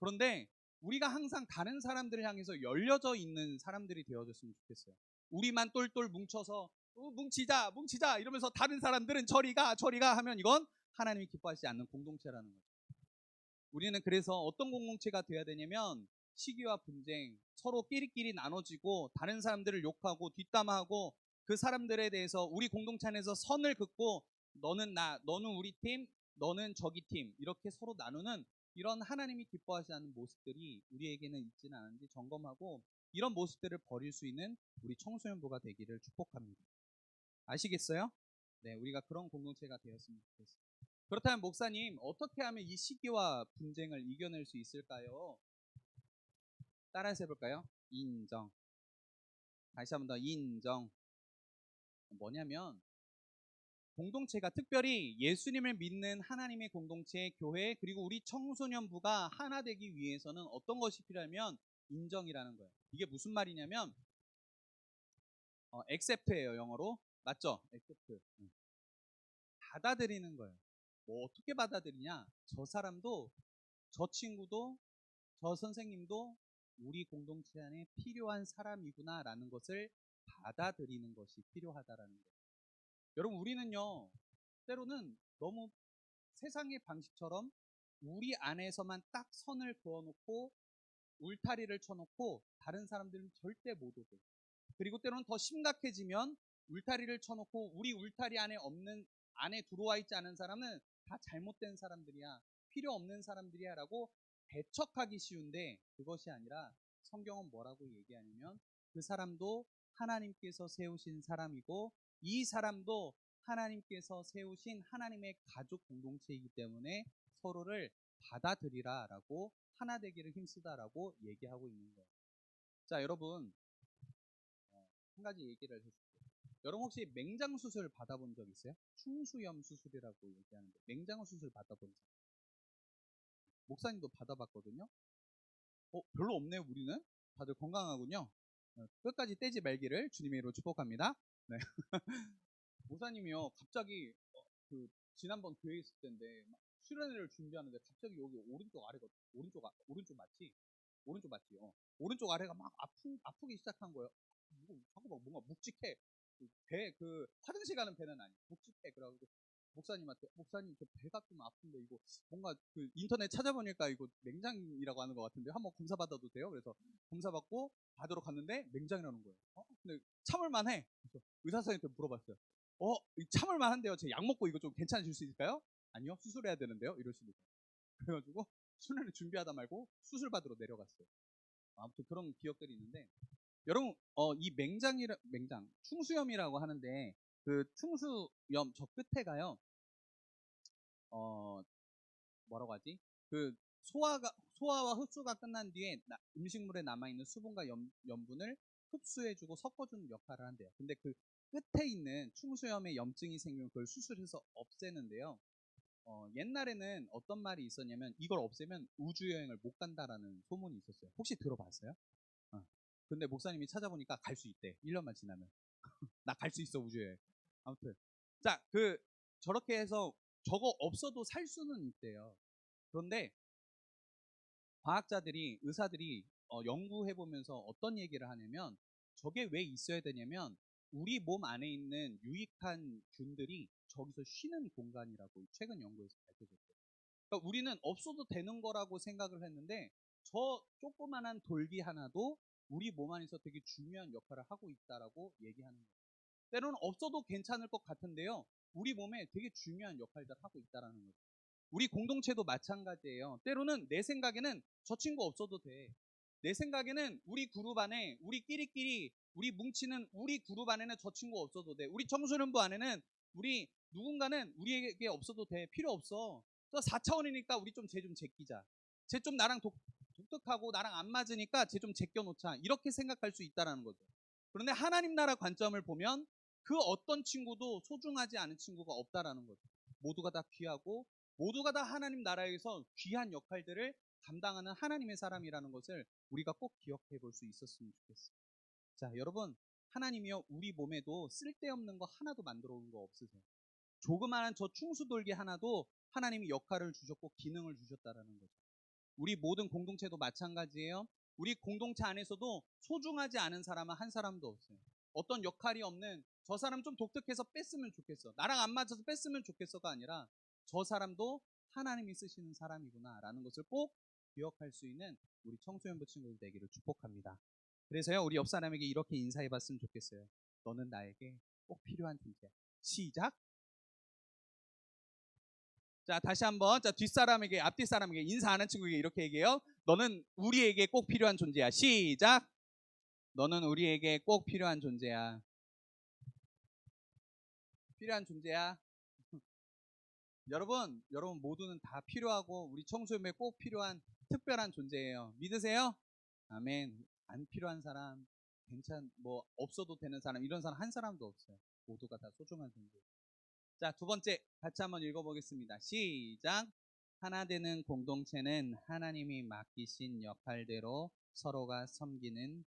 그런데 우리가 항상 다른 사람들을 향해서 열려져 있는 사람들이 되어줬으면 좋겠어요. 우리만 똘똘 뭉쳐서 뭉치자 뭉치자 이러면서 다른 사람들은 저리가 하면 이건 하나님이 기뻐하지 않는 공동체라는 거죠. 우리는 그래서 어떤 공동체가 돼야 되냐면 시기와 분쟁, 서로 끼리끼리 나눠지고 다른 사람들을 욕하고 뒷담화하고 그 사람들에 대해서 우리 공동체 안에서 선을 긋고 너는 나, 너는 우리 팀, 너는 저기 팀 이렇게 서로 나누는 이런 하나님이 기뻐하지 않는 모습들이 우리에게는 있지는 않은지 점검하고 이런 모습들을 버릴 수 있는 우리 청소년부가 되기를 축복합니다. 아시겠어요? 네, 우리가 그런 공동체가 되었으면 좋겠어요. 그렇다면 목사님, 어떻게 하면 이 시기와 분쟁을 이겨낼 수 있을까요? 따라서 해볼까요? 인정. 다시 한 번 더 인정. 뭐냐면 공동체가 특별히 예수님을 믿는 하나님의 공동체, 교회 그리고 우리 청소년부가 하나 되기 위해서는 어떤 것이 필요하면 인정이라는 거예요. 이게 무슨 말이냐면 accept예요, 영어로. 맞죠? accept. 받아들이는 거예요. 뭐 어떻게 받아들이냐? 저 사람도, 저 친구도, 저 선생님도 우리 공동체 안에 필요한 사람이구나라는 것을 받아들이는 것이 필요하다라는 거예요. 여러분, 우리는요, 때로는 너무 세상의 방식처럼 우리 안에서만 딱 선을 그어놓고 울타리를 쳐놓고 다른 사람들은 절대 못 오게. 그리고 때로는 더 심각해지면 울타리를 쳐놓고 우리 울타리 안에 없는, 안에 들어와 있지 않은 사람은 다 잘못된 사람들이야, 필요 없는 사람들이야 라고 배척하기 쉬운데 그것이 아니라 성경은 뭐라고 얘기하냐면 그 사람도 하나님께서 세우신 사람이고 이 사람도 하나님께서 세우신 하나님의 가족 공동체이기 때문에 서로를 받아들이라 라고 하나 되기를 힘쓰다라고 얘기하고 있는 거예요. 자, 여러분, 한 가지 얘기를 해줄게요. 여러분 혹시 맹장 수술 받아본 적 있어요? 충수염 수술이라고 얘기하는데 맹장 수술 받아본 적? 목사님도 받아봤거든요. 별로 없네요. 우리는 다들 건강하군요. 끝까지 떼지 말기를 주님의 이름으로 축복합니다. 네. 목사님이요 갑자기 지난번 교회 있을 때인데 막 수련회를 준비하는데 갑자기 여기 오른쪽 아래가 오른쪽 맞지? 오른쪽 맞지? 오른쪽 아래가 막 아프기 시작한 거예요. 자꾸 막 뭔가 묵직해. 화장실 가는 배는 아니야. 묵직해. 그래가지고 목사님한테 목사님 저 배가 좀 아픈데 이거 뭔가 인터넷 찾아보니까 이거 맹장이라고 하는 것 같은데 한번 검사 받아도 돼요? 그래서 검사 받고 받으러 갔는데 맹장이라는 거예요. 근데 참을만해. 그래서 의사 선생님한테 물어봤어요. 참을만한데요. 제 약 먹고 이거 좀 괜찮아질 수 있을까요? 아니요, 수술해야 되는데요. 이러시니까. 그래가지고 수련을 준비하다 말고 수술 받으러 내려갔어요. 아무튼 그런 기억들이 있는데 여러분 이 맹장 충수염이라고 하는데 그 충수염 저 끝에가요 뭐라고 하지? 소화와 흡수가 끝난 뒤에 음식물에 남아있는 수분과 염분을 흡수해주고 섞어주는 역할을 한대요. 근데 그 끝에 있는 충수염에 염증이 생기면 그걸 수술해서 없애는데요. 옛날에는 어떤 말이 있었냐면 이걸 없애면 우주여행을 못 간다라는 소문이 있었어요. 혹시 들어봤어요? 근데 목사님이 찾아보니까 갈 수 있대. 1년만 지나면. 나 갈 수 있어, 우주여행. 아무튼. 자, 저렇게 해서 저거 없어도 살 수는 있대요. 그런데 과학자들이, 의사들이 연구해보면서 어떤 얘기를 하냐면 저게 왜 있어야 되냐면 우리 몸 안에 있는 유익한 균들이 저기서 쉬는 공간이라고 최근 연구에서 밝혀졌어요. 그러니까 우리는 없어도 되는 거라고 생각을 했는데 저 조그만한 돌기 하나도 우리 몸 안에서 되게 중요한 역할을 하고 있다라고 얘기하는 거예요. 때로는 없어도 괜찮을 것 같은데요. 우리 몸에 되게 중요한 역할들을 하고 있다라는 거죠. 우리 공동체도 마찬가지예요. 때로는 내 생각에는 저 친구 없어도 돼. 내 생각에는 우리 그룹 안에 우리 뭉치는 우리 그룹 안에는 저 친구 없어도 돼. 우리 청소년부 안에는 누군가는 우리에게 없어도 돼. 필요 없어. 저 4차원이니까 우리 쟤 좀 제끼자. 쟤 좀 나랑 독특하고 나랑 안 맞으니까 쟤 좀 제껴놓자. 이렇게 생각할 수 있다라는 거죠. 그런데 하나님 나라 관점을 보면 그 어떤 친구도 소중하지 않은 친구가 없다라는 거죠. 모두가 다 귀하고 모두가 다 하나님 나라에서 귀한 역할들을 감당하는 하나님의 사람이라는 것을 우리가 꼭 기억해 볼 수 있었으면 좋겠어요. 자, 여러분, 하나님이요, 우리 몸에도 쓸데없는 거 하나도 만들어 온 거 없으세요. 조그마한 저 충수돌기 하나도 하나님이 역할을 주셨고 기능을 주셨다라는 거죠. 우리 모든 공동체도 마찬가지예요. 우리 공동체 안에서도 소중하지 않은 사람은 한 사람도 없어요. 어떤 역할이 없는 저 사람 좀 독특해서 뺐으면 좋겠어. 나랑 안 맞아서 뺐으면 좋겠어가 아니라 저 사람도 하나님이 쓰시는 사람이구나라는 것을 꼭 기억할 수 있는 우리 청소년부 친구들 되기를 축복합니다. 그래서요, 우리 옆 사람에게 이렇게 인사해 봤으면 좋겠어요. 너는 나에게 꼭 필요한 존재야. 시작. 자, 다시 한번. 자, 뒷사람에게, 앞뒤 사람에게, 인사 안 한 친구에게 이렇게 얘기해요. 너는 우리에게 꼭 필요한 존재야. 시작. 너는 우리에게 꼭 필요한 존재야. 필요한 존재야. 여러분 모두는 다 필요하고 우리 청소년에 꼭 필요한 특별한 존재예요. 믿으세요? 아멘. 안 필요한 사람, 뭐 없어도 되는 사람, 이런 사람 한 사람도 없어요. 모두가 다 소중한 존재. 자, 두 번째 같이 한번 읽어보겠습니다. 시작. 하나 되는 공동체는 하나님이 맡기신 역할대로 서로가 섬기는.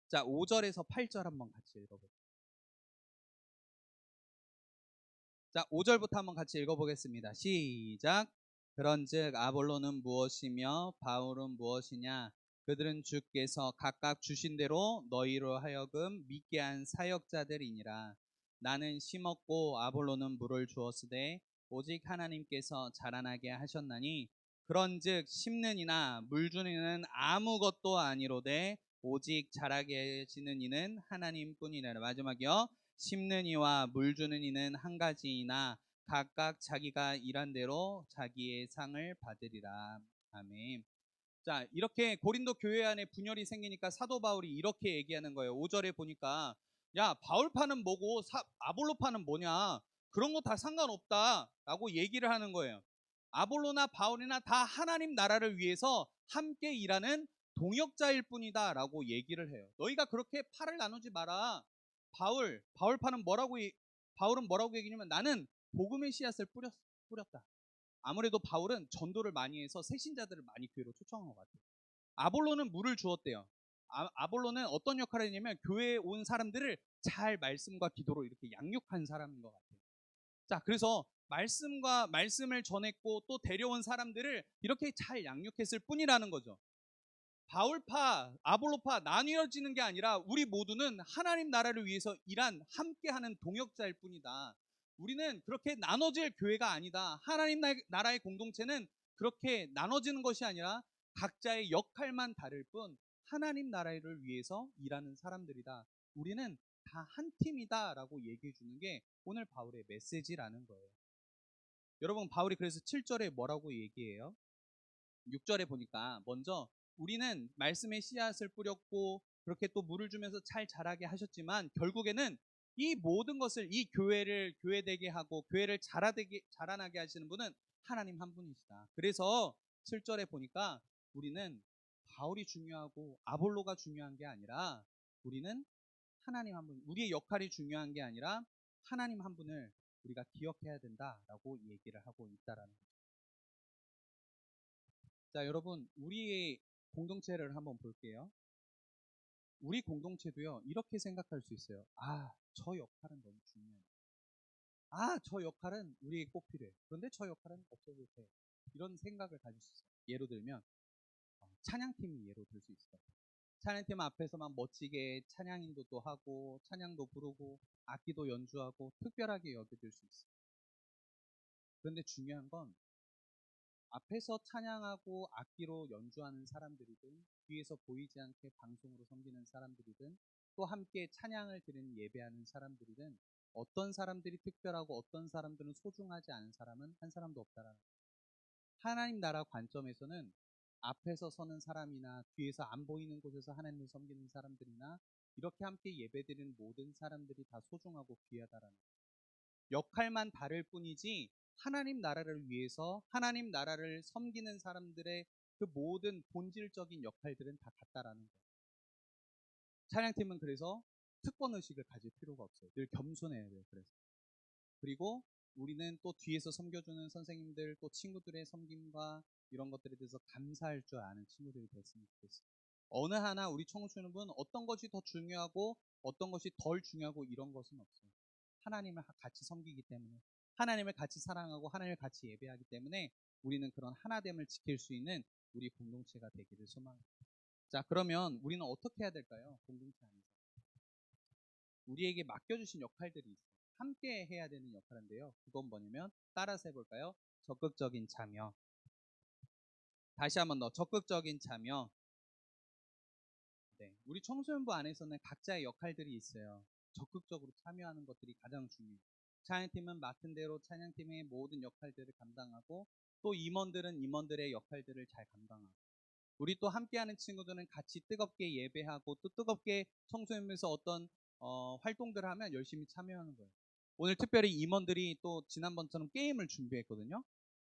자, 5절에서 8절 한번 같이 읽어볼게요. 자, 5절부터 한번 같이 읽어보겠습니다. 시작. 그런즉 아볼로는 무엇이며 바울은 무엇이냐? 그들은 주께서 각각 주신 대로 너희로 하여금 믿게 한 사역자들이니라. 나는 심었고 아볼로는 물을 주었으되 오직 하나님께서 자라나게 하셨나니 그런즉 심는 이나 물 주는 이는 아무것도 아니로되 오직 자라게 하시는 이는 하나님뿐이라. 마지막이요. 심는 이와 물 주는 이는 한 가지이나 각각 자기가 일한 대로 자기의 상을 받으리라. 아멘. 자, 이렇게 고린도 교회 안에 분열이 생기니까 사도 바울이 이렇게 얘기하는 거예요. 5절에 보니까 야, 바울파는 뭐고 아볼로파는 뭐냐? 그런 거 다 상관없다라고 얘기를 하는 거예요. 아볼로나 바울이나 다 하나님 나라를 위해서 함께 일하는 동역자일 뿐이다라고 얘기를 해요. 너희가 그렇게 팔을 나누지 마라. 바울파는 바울은 뭐라고 얘기냐면 나는 복음의 씨앗을 뿌렸다. 아무래도 바울은 전도를 많이 해서 새신자들을 많이 교회로 초청한 것 같아요. 아볼로는 물을 주었대요. 아볼로는 어떤 역할을 했냐면 교회에 온 사람들을 잘 말씀과 기도로 이렇게 양육한 사람인 것 같아요. 자, 그래서 말씀을 전했고 또 데려온 사람들을 이렇게 잘 양육했을 뿐이라는 거죠. 바울파, 아볼로파 나뉘어지는 게 아니라 우리 모두는 하나님 나라를 위해서 함께하는 동역자일 뿐이다. 우리는 그렇게 나눠질 교회가 아니다. 하나님 나라의 공동체는 그렇게 나눠지는 것이 아니라 각자의 역할만 다를 뿐 하나님 나라를 위해서 일하는 사람들이다. 우리는 다 한 팀이다라고 얘기해 주는 게 오늘 바울의 메시지라는 거예요. 여러분, 바울이 그래서 7절에 뭐라고 얘기해요? 6절에 보니까 먼저 우리는 말씀의 씨앗을 뿌렸고 그렇게 또 물을 주면서 잘 자라게 하셨지만 결국에는 이 모든 것을 이 교회를 교회되게 하고 교회를 자라나게 하시는 분은 하나님 한 분이시다. 그래서 7절에 보니까 우리는 바울이 중요하고 아볼로가 중요한 게 아니라 우리는 하나님 한 분, 우리의 역할이 중요한 게 아니라 하나님 한 분을 우리가 기억해야 된다라고 얘기를 하고 있다라는 거죠. 자, 여러분, 우리의 공동체를 한번 볼게요. 우리 공동체도요, 이렇게 생각할 수 있어요. 아, 저 역할은 너무 중요해. 아, 저 역할은 우리에게 꼭 필요해. 그런데 저 역할은 없어도 돼. 이런 생각을 가질 수 있어요. 예로 들면, 찬양팀이 예로 들 수 있어요. 찬양팀 앞에서만 멋지게 찬양 인도도 하고, 찬양도 부르고, 악기도 연주하고, 특별하게 여겨질 수 있어요. 그런데 중요한 건, 앞에서 찬양하고 악기로 연주하는 사람들이든 뒤에서 보이지 않게 방송으로 섬기는 사람들이든 또 함께 찬양을 드리는 예배하는 사람들이든 어떤 사람들이 특별하고 어떤 사람들은 소중하지 않은 사람은 한 사람도 없다라는 거예요. 하나님 나라 관점에서는 앞에서 서는 사람이나 뒤에서 안 보이는 곳에서 하나님을 섬기는 사람들이나 이렇게 함께 예배드리는 모든 사람들이 다 소중하고 귀하다라는 거예요. 역할만 다를 뿐이지 하나님 나라를 위해서 하나님 나라를 섬기는 사람들의 그 모든 본질적인 역할들은 다 같다라는 거예요. 찬양팀은 그래서 특권 의식을 가질 필요가 없어요. 늘 겸손해야 돼요. 그리고 우리는 또 뒤에서 섬겨주는 선생님들, 또 친구들의 섬김과 이런 것들에 대해서 감사할 줄 아는 친구들이 됐으면 좋겠어요. 어느 하나 우리 청소년은 어떤 것이 더 중요하고 어떤 것이 덜 중요하고 이런 것은 없어요. 하나님을 같이 섬기기 때문에, 하나님을 같이 사랑하고 하나님을 같이 예배하기 때문에 우리는 그런 하나됨을 지킬 수 있는 우리 공동체가 되기를 소망합니다. 자, 그러면 우리는 어떻게 해야 될까요? 공동체 안에서 우리에게 맡겨주신 역할들이 있어요. 함께 해야 되는 역할인데요. 그건 뭐냐면 따라서 해볼까요? 적극적인 참여. 다시 한번 더 적극적인 참여. 네, 우리 청소년부 안에서는 각자의 역할들이 있어요. 적극적으로 참여하는 것들이 가장 중요해요. 찬양팀은 맡은 대로 찬양팀의 모든 역할들을 감당하고, 또 임원들은 임원들의 역할들을 잘 감당하고, 우리 또 함께하는 친구들은 같이 뜨겁게 예배하고 또 뜨겁게 청소년부에서 어떤 활동들을 하면 열심히 참여하는 거예요. 오늘 특별히 임원들이 또 지난번처럼 게임을 준비했거든요.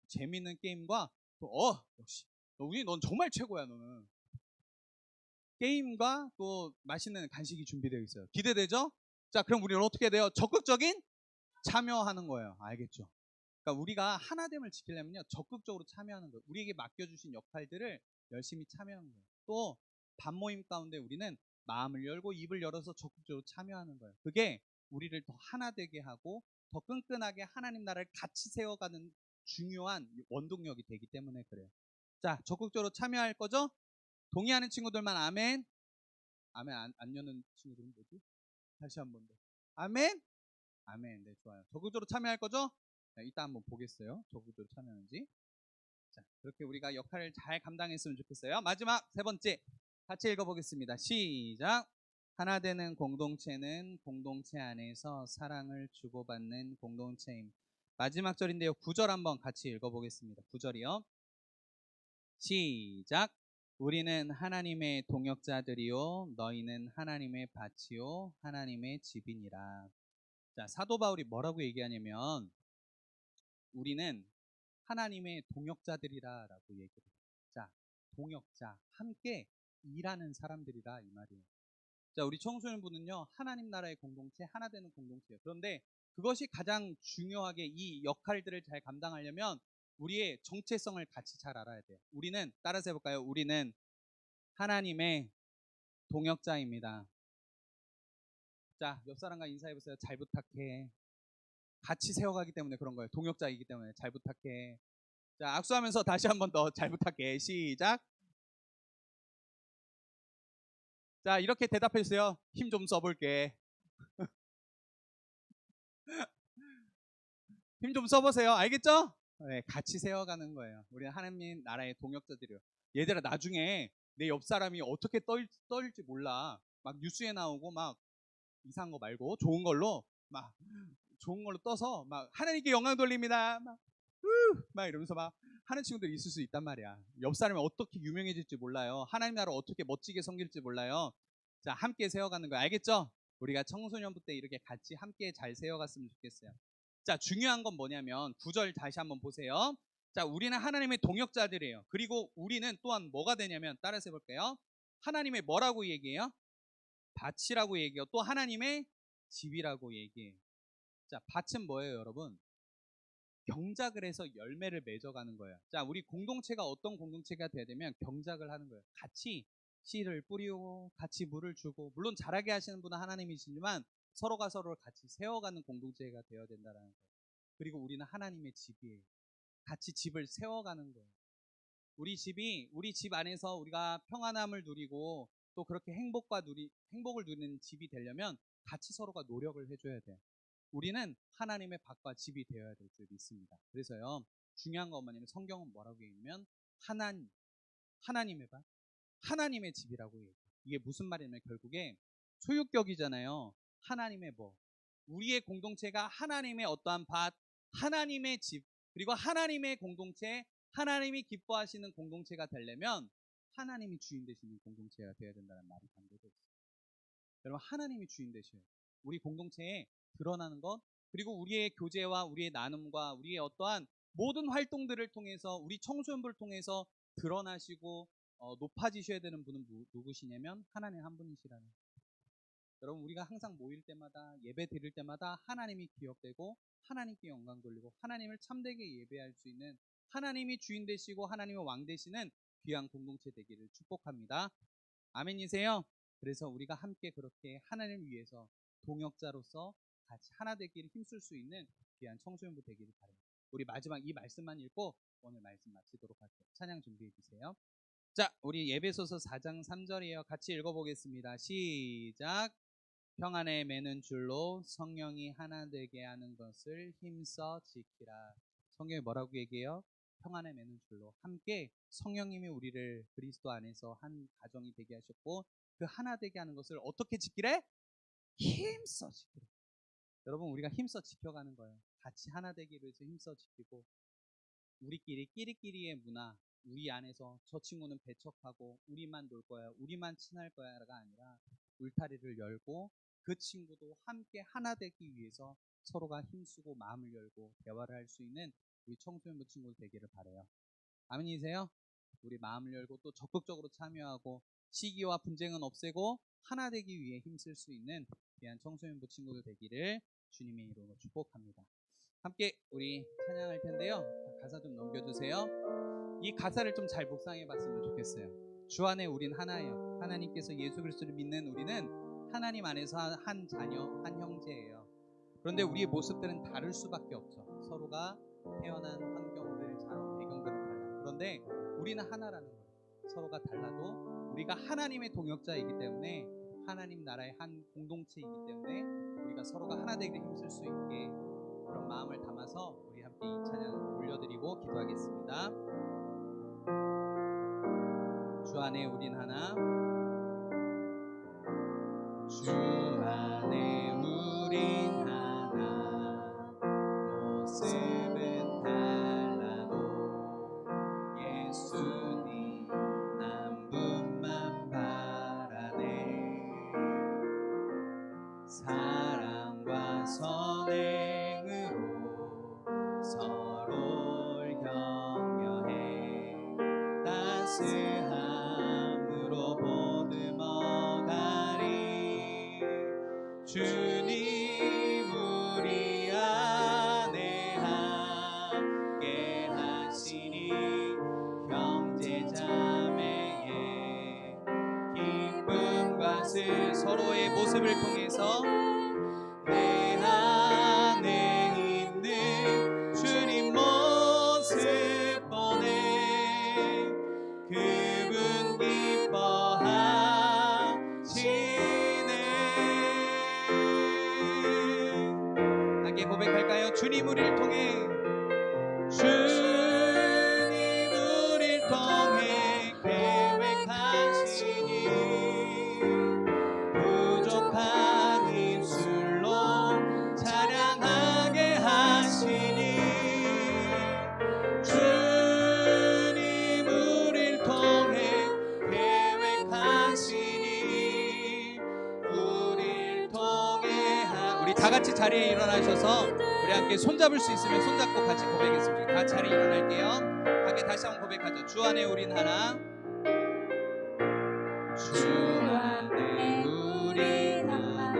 재미있는 게임과 또 역시 우리 넌 정말 최고야 너는. 게임과 또 맛있는 간식이 준비되어 있어요. 기대되죠? 자, 그럼 우리는 어떻게 돼요? 적극적인 참여하는 거예요. 알겠죠? 그러니까 우리가 하나됨을 지키려면요, 적극적으로 참여하는 거예요. 우리에게 맡겨주신 역할들을 열심히 참여하는 거예요. 또 반모임 가운데 우리는 마음을 열고 입을 열어서 적극적으로 참여하는 거예요. 그게 우리를 더 하나 되게 하고 더 끈끈하게 하나님 나라를 같이 세워가는 중요한 원동력이 되기 때문에 그래요. 자, 적극적으로 참여할 거죠? 동의하는 친구들만 아멘. 아멘 안 여는 친구들은 뭐지? 다시 한 번 더. 아멘. 아멘. 네, 좋아요. 적극적으로 참여할 거죠? 네, 이따 한번 보겠어요. 적극적으로 참여하는지. 자, 그렇게 우리가 역할을 잘 감당했으면 좋겠어요. 마지막 세 번째 같이 읽어보겠습니다. 시작. 하나 되는 공동체는 공동체 안에서 사랑을 주고받는 공동체임. 마지막 절인데요. 9절 한번 같이 읽어보겠습니다. 9절이요. 시작. 우리는 하나님의 동역자들이요 너희는 하나님의 밭이요 하나님의 집이니라. 자, 사도 바울이 뭐라고 얘기하냐면 우리는 하나님의 동역자들이라 라고 얘기해요. 자, 동역자, 함께 일하는 사람들이라 이 말이에요. 자, 우리 청소년부는요 하나님 나라의 공동체, 하나 되는 공동체예요. 그런데 그것이 가장 중요하게 이 역할들을 잘 감당하려면 우리의 정체성을 같이 잘 알아야 돼요. 우리는 따라서 해볼까요? 우리는 하나님의 동역자입니다. 자, 옆 사람과 인사해보세요. 잘 부탁해. 같이 세워가기 때문에 그런 거예요. 동역자이기 때문에 잘 부탁해. 자, 악수하면서 다시 한 번 더 잘 부탁해. 시작. 자, 이렇게 대답해주세요. 힘 좀 써볼게. 힘 좀 써보세요. 알겠죠? 네, 같이 세워가는 거예요. 우리는 하나님 나라의 동역자들이에요. 얘들아, 나중에 내 옆 사람이 어떻게 떨지 몰라. 막 뉴스에 나오고 막 이상한 거 말고 좋은 걸로 떠서 막 하나님께 영광 돌립니다. 막 이러면서 막 하는 친구들이 있을 수 있단 말이야. 옆 사람이 어떻게 유명해질지 몰라요. 하나님 나라 어떻게 멋지게 섬길지 몰라요. 자, 함께 세워가는 거 알겠죠? 우리가 청소년부 때 이렇게 같이 함께 잘 세워갔으면 좋겠어요. 자, 중요한 건 뭐냐면 9절 다시 한번 보세요. 자, 우리는 하나님의 동역자들이에요. 그리고 우리는 또한 뭐가 되냐면 따라서 해볼게요. 하나님의 뭐라고 얘기해요? 밭이라고 얘기해요. 또 하나님의 집이라고 얘기해요. 자, 밭은 뭐예요, 여러분? 경작을 해서 열매를 맺어가는 거예요. 자, 우리 공동체가 어떤 공동체가 돼야 되면 경작을 하는 거예요. 같이 씨를 뿌리고 같이 물을 주고, 물론 잘하게 하시는 분은 하나님이시지만 서로가 서로를 같이 세워가는 공동체가 되어야 된다는 거예요. 그리고 우리는 하나님의 집이에요. 같이 집을 세워가는 거예요. 우리 집 안에서 우리가 평안함을 누리고 또 그렇게 행복을 누리는 집이 되려면 같이 서로가 노력을 해줘야 돼요. 우리는 하나님의 밭과 집이 되어야 될 줄 믿습니다. 그래서요, 중요한 건 뭐냐면 성경은 뭐라고 얘기하면 하나님의 밭, 하나님의 집이라고 얘기해요. 이게 무슨 말이냐면 결국에 소유격이잖아요. 하나님의 우리의 공동체가 하나님의 어떠한 밭, 하나님의 집, 그리고 하나님의 공동체, 하나님이 기뻐하시는 공동체가 되려면 하나님이 주인 되시는 공동체가 되어야 된다는 말이 담겨져 있어요. 여러분, 하나님이 주인 되셔요. 우리 공동체에 드러나는 것, 그리고 우리의 교제와 우리의 나눔과 우리의 어떠한 모든 활동들을 통해서 우리 청소년부를 통해서 드러나시고 높아지셔야 되는 분은 누구시냐면 하나님 한 분이시라는. 여러분 우리가 항상 모일 때마다 예배 드릴 때마다 하나님이 기억되고 하나님께 영광 돌리고 하나님을 참되게 예배할 수 있는 하나님이 주인 되시고 하나님이 왕 되시는 귀한 공동체 되기를 축복합니다. 아멘이세요? 그래서 우리가 함께 그렇게 하나님을 위해서 동역자로서 같이 하나 되기를 힘쓸 수 있는 귀한 청소년부 되기를 바랍니다. 우리 마지막 이 말씀만 읽고 오늘 말씀 마치도록 할게요. 찬양 준비해 주세요. 자, 우리 에베소서 4장 3절이에요. 같이 읽어보겠습니다. 시작. 평안에 매는 줄로 성령이 하나 되게 하는 것을 힘써 지키라. 성경이 뭐라고 얘기해요? 평안에 매는 줄로. 함께 성령님이 우리를 그리스도 안에서 한 가정이 되게 하셨고 그 하나 되게 하는 것을 어떻게 지키래? 힘써 지키라. 여러분 우리가 힘써 지켜가는 거예요. 같이 하나 되기를 위해서 힘써 지키고 끼리끼리의 문화, 우리 안에서 저 친구는 배척하고 우리만 놀 거야, 우리만 친할 거야가 아니라 울타리를 열고 그 친구도 함께 하나 되기 위해서 서로가 힘쓰고 마음을 열고 대화를 할 수 있는 우리 청소년부 친구들 되기를 바라요. 아멘이세요? 우리 마음을 열고 또 적극적으로 참여하고 시기와 분쟁은 없애고 하나 되기 위해 힘쓸 수 있는 귀한 청소년부 친구들 되기를 주님의 이름으로 축복합니다. 함께 우리 찬양할 텐데요. 가사 좀 넘겨주세요. 이 가사를 좀 잘 묵상해 봤으면 좋겠어요. 주 안에 우린 하나예요. 하나님께서 예수 그리스도를 믿는 우리는 하나님 안에서 한 자녀, 한 형제예요. 그런데 우리의 모습들은 다를 수밖에 없죠. 서로가 태어난 환경들, 자란 배경들은 달라요. 그런데 우리는 하나라는 거예요. 서로가 달라도 우리가 하나님의 동역자이기 때문에 하나님 나라의 한 공동체이기 때문에 우리가 서로가 하나 되기를 힘쓸 수 있게 그런 마음을 담아서 우리 함께 이 찬양 올려드리고 기도하겠습니다. 주 안에 우린 하나. 주 안에 우린 하나. 모습은 달라도 예수님 한 분만 바라네. 사랑과 선행으로 서로를 격려해 따스함으로 보듬어가리. 주님 우리 안에 함께 하시니 형제자매의 기쁨과 슬 서로의 모습을 통해서 내 안에 있는 주님 모습 보내 그분 기뻐하시네. 함께 고백할까요? 주님 우리를 통해 주님 우리를 통해 계획하시니 부족한 입술로 찬양하게 하시니 주님 우리를 통해 계획하시니 우리를 통해 우리 다 같이 자리에 일어나셔서 우리 함께 손잡을 수 있으면 손잡고 같이 고백했습니다. 다 자리에 일어날게요. 함께 다시 한번 고백하죠. 주 안에 우린 하나. 주 안에 우린 하나.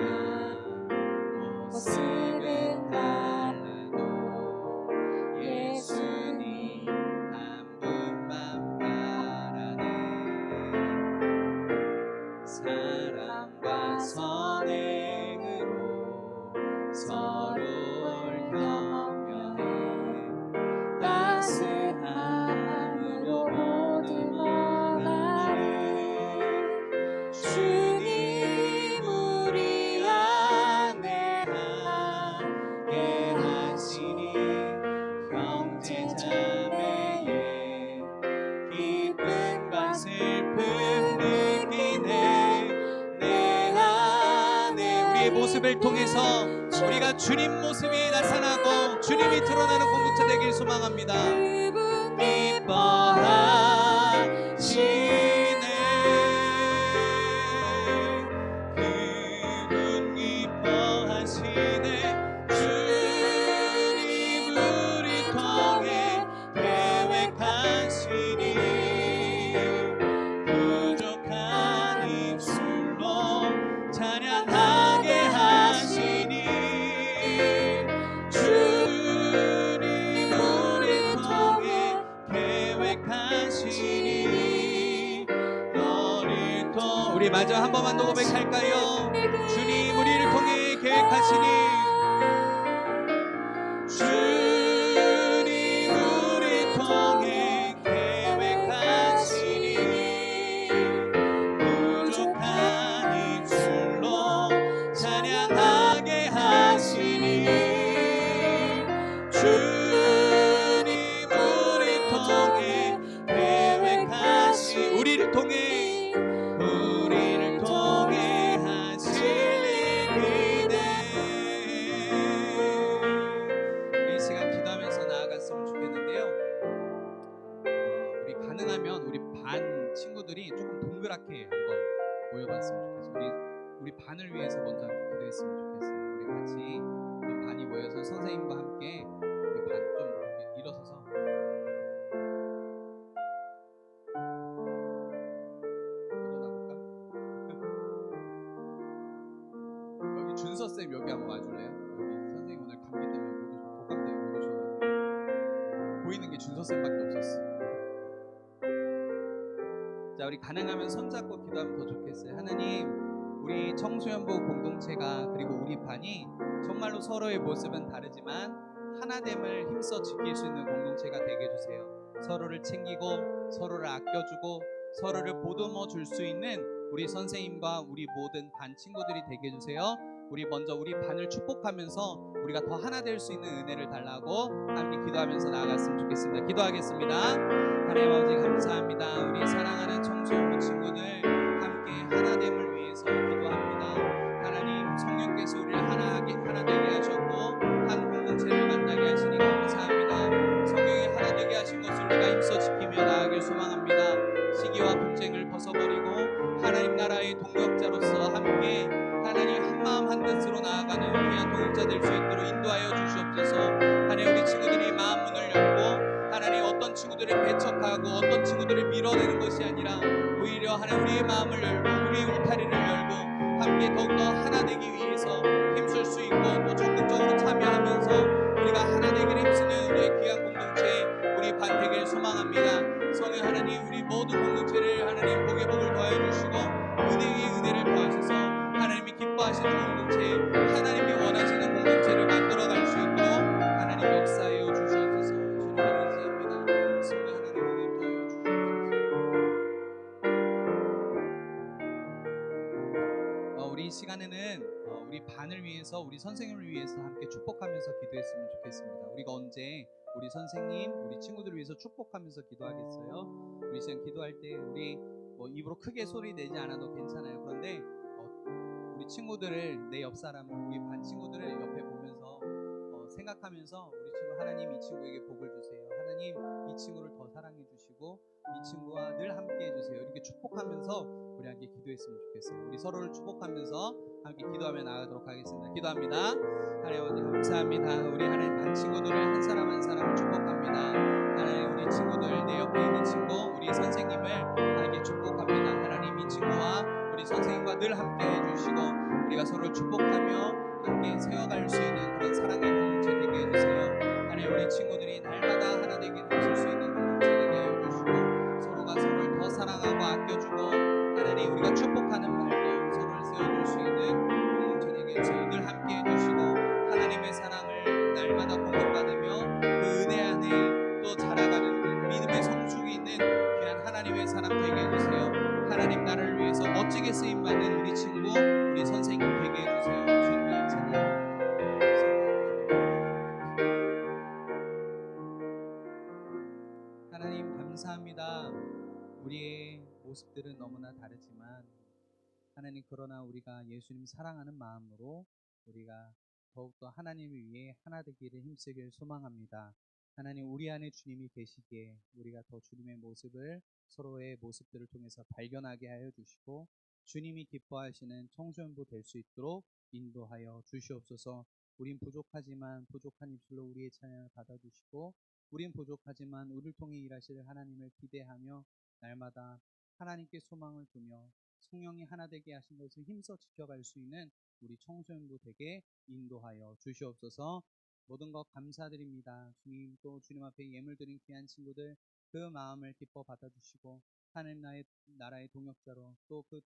모습은 달라도 예수님 한 분만 바라네. 사랑과 선행으로 서로를 격려해 따스함으로 보듬어가리. 주님 우리 안에 함께 하시니 형제자매의 기쁨과 슬픔 느끼네. 내 안에 우리의 모습을 통해서 우리가 주님 모습이 나타나고 주님이 드러나는 공동체 되길 소망합니다. 그분 기뻐하시네. 그분 기뻐하시네. 주님 우리 통해 계획하시니 부족한 입술로 찬양하 마지막 한 번만 더 고백할까요? 주님 우리를 통해 계획하시니 주님 우리 통해 계획하시니 부족한 입술로 찬양하게 하시니 주님 우리 통해 계획하시 우리를 통해 하실 일 그대 우리 이 시간 기도하면서 나아갔으면 좋겠는데요. 우리 가능하면 우리 반 친구들이 조금 동그랗게 한번 모여봤으면 좋겠어요. 우리 반을 위해서 먼저 함께 기도했으면 좋겠어요. 우리 같이 좀 반이 모여서 선생님과 함께 우리 반 좀 이렇게 일어서서 일어나 볼까? 여기 준서 쌤 여기 한번 와줄래요? 여기 선생님 오늘 감기 때문에 독감 때문에 못 오셔가지고 보이는 게 준서 쌤밖에 없었어. 자, 우리 가능하면 손잡고 기도하면 더 좋겠어요. 하나님, 우리 청소년부 공동체가 그리고 우리 반이 정말로 서로의 모습은 다르지만 하나됨을 힘써 지킬 수 있는 공동체가 되게 해주세요. 서로를 챙기고 서로를 아껴주고 서로를 보듬어 줄 수 있는 우리 선생님과 우리 모든 반 친구들이 되게 해주세요. 우리 먼저 우리 반을 축복하면서 우리가 더 하나 될 수 있는 은혜를 달라고 함께 기도하면서 나아갔으면 좋겠습니다. 기도하겠습니다. 하나님 아버지 감사합니다. 우리 사랑하는 청소년부 친구들 함께 하나됨을 위해서 기도합니다. 하나님 성령께서 우리를 하나 되게 하셨고 한 공동체를 만나게 하시니 감사합니다. 성령이 하나 되게 하신 것을 우리가 힘써 지키며 나아가길 소망합니다. 시기와 분쟁을 벗어버리고 하나님 나라의 동역자로서 함께 하나님 한마음 한뜻으로 나아가는 귀한 동역자 될 수 있도록 인도하여 주시옵소서. 하나님 우리 친구들이 마음 문을 열고 하나님 어떤 친구들을 배척하고 어떤 친구들을 밀어내는 것이 아니라 오히려 하나님 우리의 마음을 열고 우리의 울타리를 열고 함께 더욱더 하나 되기 위해서 힘쓸 수 있고 또 적극적으로 참여하면서 우리가 하나 되기를 힘쓰는 우리의 귀한 공동체 우리 반 되기를 소망합니다. 성령 하나님 우리 모든 공동체를 하나님 복의 복을 더해 주시고 은혜의 은혜를 더하셔서 하나님이 기뻐하시는 공동체 하나님이 원하시는 공동체를 만들어갈 수 있도록 하나님 역사하여 주시옵소서. 주님을 의지합니다. 성령 하나님 은혜를 더하여 주시옵소서. 우리 이 시간에는 우리 반을 위해서 우리 선생님을 위해서 함께 축복하면서 기도했으면 좋겠습니다. 우리가 언제 우리 선생님, 우리 친구들을 위해서 축복하면서 기도하겠어요? 우리 시간 기도할 때 우리 입으로 크게 소리 내지 않아도 괜찮아요. 그런데 우리 친구들을 내 옆 사람을 우리 반 친구들을 옆에 보면서 생각하면서 우리 친구 하나님 이 친구에게 복을 주세요. 하나님 이 친구를 더 사랑해 주시고 이 친구와 늘 함께 해주세요. 이렇게 축복하면서 우리 함께 기도했으면 좋겠어요. 우리 서로를 축복하면서 함께 기도하며 나가도록 하겠습니다. 기도합니다. 하나님 아버지 감사합니다. 우리 하나님 반 친구들을 한 사람 한 사람을 축복합니다. 하나님 우리 친구들 내 옆에 있는 친구 우리 선생님을 함께 축복합니다. 하나님 이 친구와 우리 선생님과 늘 함께 해주시고 우리가 서로를 축복하며 함께 세워갈 수 있는 그런 사랑의 공동체 되게 해주세요. 하나님 우리 친구들이 날마다 하나 되게 해줄 수 있는 공동체 되게 해주시고 서로가 서로를 더 사랑하고 아껴주고 하나님 우리가 축복하는 말로 서로를 세워줄 수 있는 공동체 되게 해주세요. 늘 함께 해주시고 하나님의 사랑을 날마다 공급받으며 그 은혜 안에 또 자라가는 믿음의 성숙이 있는 귀한 하나님의 사람 되게 해주세요. 하나님 나라를 위해서 멋지게 쓰임받는 우리 친구 우리 선생님 되게 해주세요. 주님을 찬양합니다. 하나님 감사합니다. 우리의 모습들은 너무나 다르지만 하나님 그러나 우리가 예수님 사랑하는 마음으로 우리가 더욱더 하나님을 위해 하나 되기를 힘쓰길 소망합니다. 하나님 우리 안에 주님이 계시기에 우리가 더 주님의 모습을 서로의 모습들을 통해서 발견하게 하여 주시고 주님이 기뻐하시는 청소년부 될 수 있도록 인도하여 주시옵소서. 우린 부족하지만 부족한 입술로 우리의 찬양을 받아주시고 우린 부족하지만 우리를 통해 일하실 하나님을 기대하며 날마다 하나님께 소망을 두며 성령이 하나 되게 하신 것을 힘써 지켜갈 수 있는 우리 청소년부 되게 인도하여 주시옵소서. 모든 것 감사드립니다. 주님 또 주님 앞에 예물 드린 귀한 친구들 그 마음을 기뻐 받아주시고 하나님 나라의 동역자로 또 그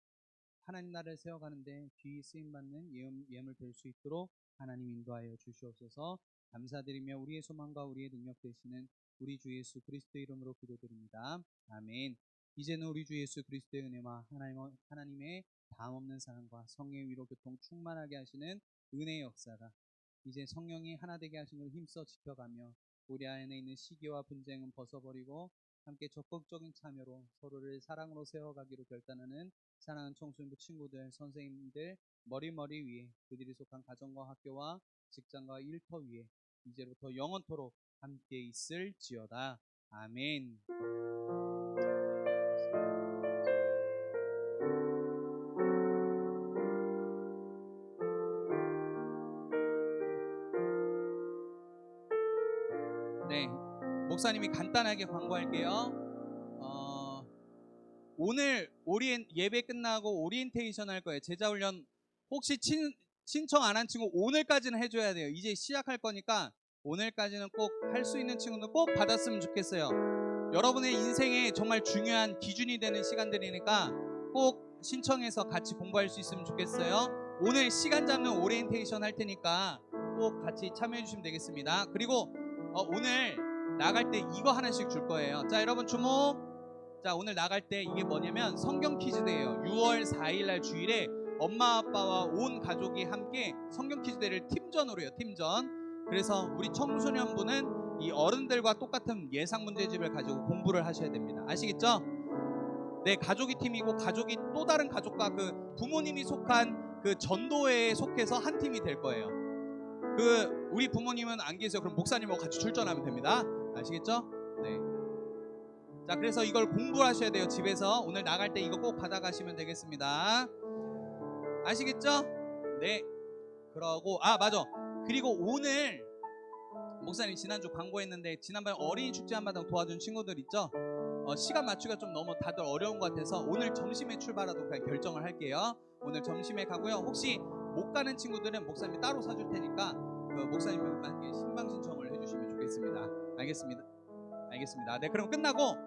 하나님 나라를 세워가는데 귀히 쓰임받는 예물 될 수 있도록 하나님 인도하여 주시옵소서. 감사드리며 우리의 소망과 우리의 능력 되시는 우리 주 예수 그리스도의 이름으로 기도드립니다. 아멘. 이제는 우리 주 예수 그리스도의 은혜와 하나님의 다함없는 사랑과 성령의 위로 교통 충만하게 하시는 은혜의 역사가 이제 성령이 하나 되게 하신 걸 힘써 지켜가며 우리 안에 있는 시기와 분쟁은 벗어버리고 함께 적극적인 참여로 서로를 사랑으로 세워가기로 결단하는 사랑하는 청소년부 친구들, 선생님들 머리 위에 그들이 속한 가정과 학교와 직장과 일터 위에 이제부터 영원토록 함께 있을지어다. 아멘. 네, 목사님이 간단하게 광고할게요. 오늘 예배 끝나고 오리엔테이션 할 거예요. 제자훈련 혹시 신청 안 한 친구 오늘까지는 해줘야 돼요. 이제 시작할 거니까 오늘까지는 꼭 할 수 있는 친구는 꼭 받았으면 좋겠어요. 여러분의 인생에 정말 중요한 기준이 되는 시간들이니까 꼭 신청해서 같이 공부할 수 있으면 좋겠어요. 오늘 시간 잡는 오리엔테이션 할 테니까 꼭 같이 참여해 주시면 되겠습니다. 그리고 오늘 나갈 때 이거 하나씩 줄 거예요. 자, 여러분 주목. 자, 오늘 나갈 때 이게 뭐냐면 성경 퀴즈대예요. 6월 4일 날 주일에 엄마 아빠와 온 가족이 함께 성경 퀴즈대를 팀전으로 해요. 팀전. 그래서 우리 청소년부는 이 어른들과 똑같은 예상 문제집을 가지고 공부를 하셔야 됩니다. 아시겠죠? 네, 가족이 팀이고 가족이 또 다른 가족과 그 부모님이 속한 그 전도회에 속해서 한 팀이 될 거예요. 우리 부모님은 안 계세요. 그럼 목사님하고 같이 출전하면 됩니다. 아시겠죠? 네. 자, 그래서 이걸 공부하셔야 돼요. 집에서 오늘 나갈 때 이거 꼭 받아가시면 되겠습니다. 아시겠죠? 네. 그러고 맞아. 그리고 오늘 목사님 지난주 광고했는데 지난번에 어린이 축제 한마당 도와준 친구들 있죠? 시간 맞추기가 좀 너무 다들 어려운 것 같아서 오늘 점심에 출발하도록 결정을 할게요. 오늘 점심에 가고요. 혹시 못 가는 친구들은 목사님이 따로 사줄 테니까 그 목사님한테 신방 신청을 해주시면 좋겠습니다. 알겠습니다. 네, 그럼 끝나고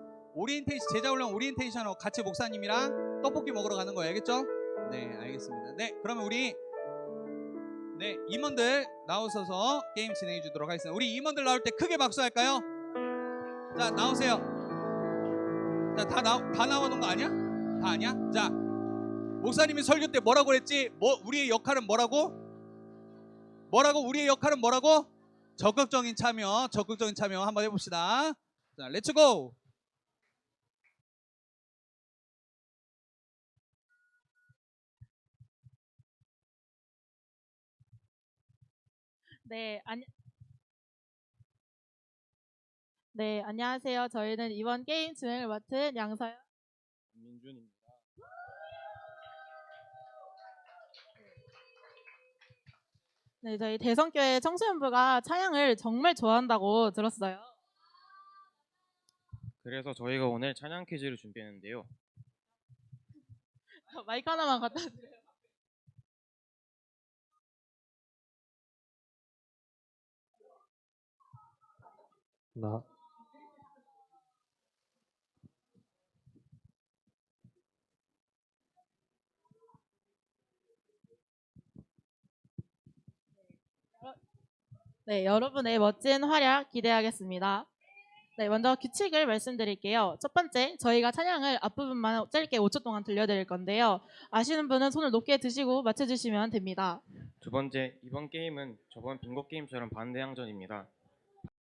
제자훈련 오리엔테이션하고 같이 목사님이랑 떡볶이 먹으러 가는 거예요. 알겠죠? 네, 알겠습니다. 네, 그러면 우리 임원들 나오셔서 게임 진행해 주도록 하겠습니다. 우리 임원들 나올 때 크게 박수할까요? 자, 나오세요. 자, 다 나오는 거 아니야? 다 아니야? 자, 목사님이 설교 때 뭐라고 그랬지? 우리의 역할은 뭐라고? 우리의 역할은 뭐라고? 적극적인 참여 한번 해봅시다. 자, 렛츠고! 네, 안녕하세요. 저희는 이번 게임 진행을 맡은 양서영, 민준입니다. 네, 저희 대성교회 청소년부가 찬양을 정말 좋아한다고 들었어요. 그래서 저희가 오늘 찬양 퀴즈를 준비했는데요. 마이크 하나만 갖다 주세요. 네, 여러분의 멋진 활약 기대하겠습니다. 네, 먼저 규칙을 말씀드릴게요. 첫 번째, 저희가 찬양을 앞부분만 짧게 5초 동안 들려드릴 건데요. 아시는 분은 손을 높게 드시고 맞춰주시면 됩니다. 두 번째, 이번 게임은 저번 빙고 게임처럼 반대항전입니다.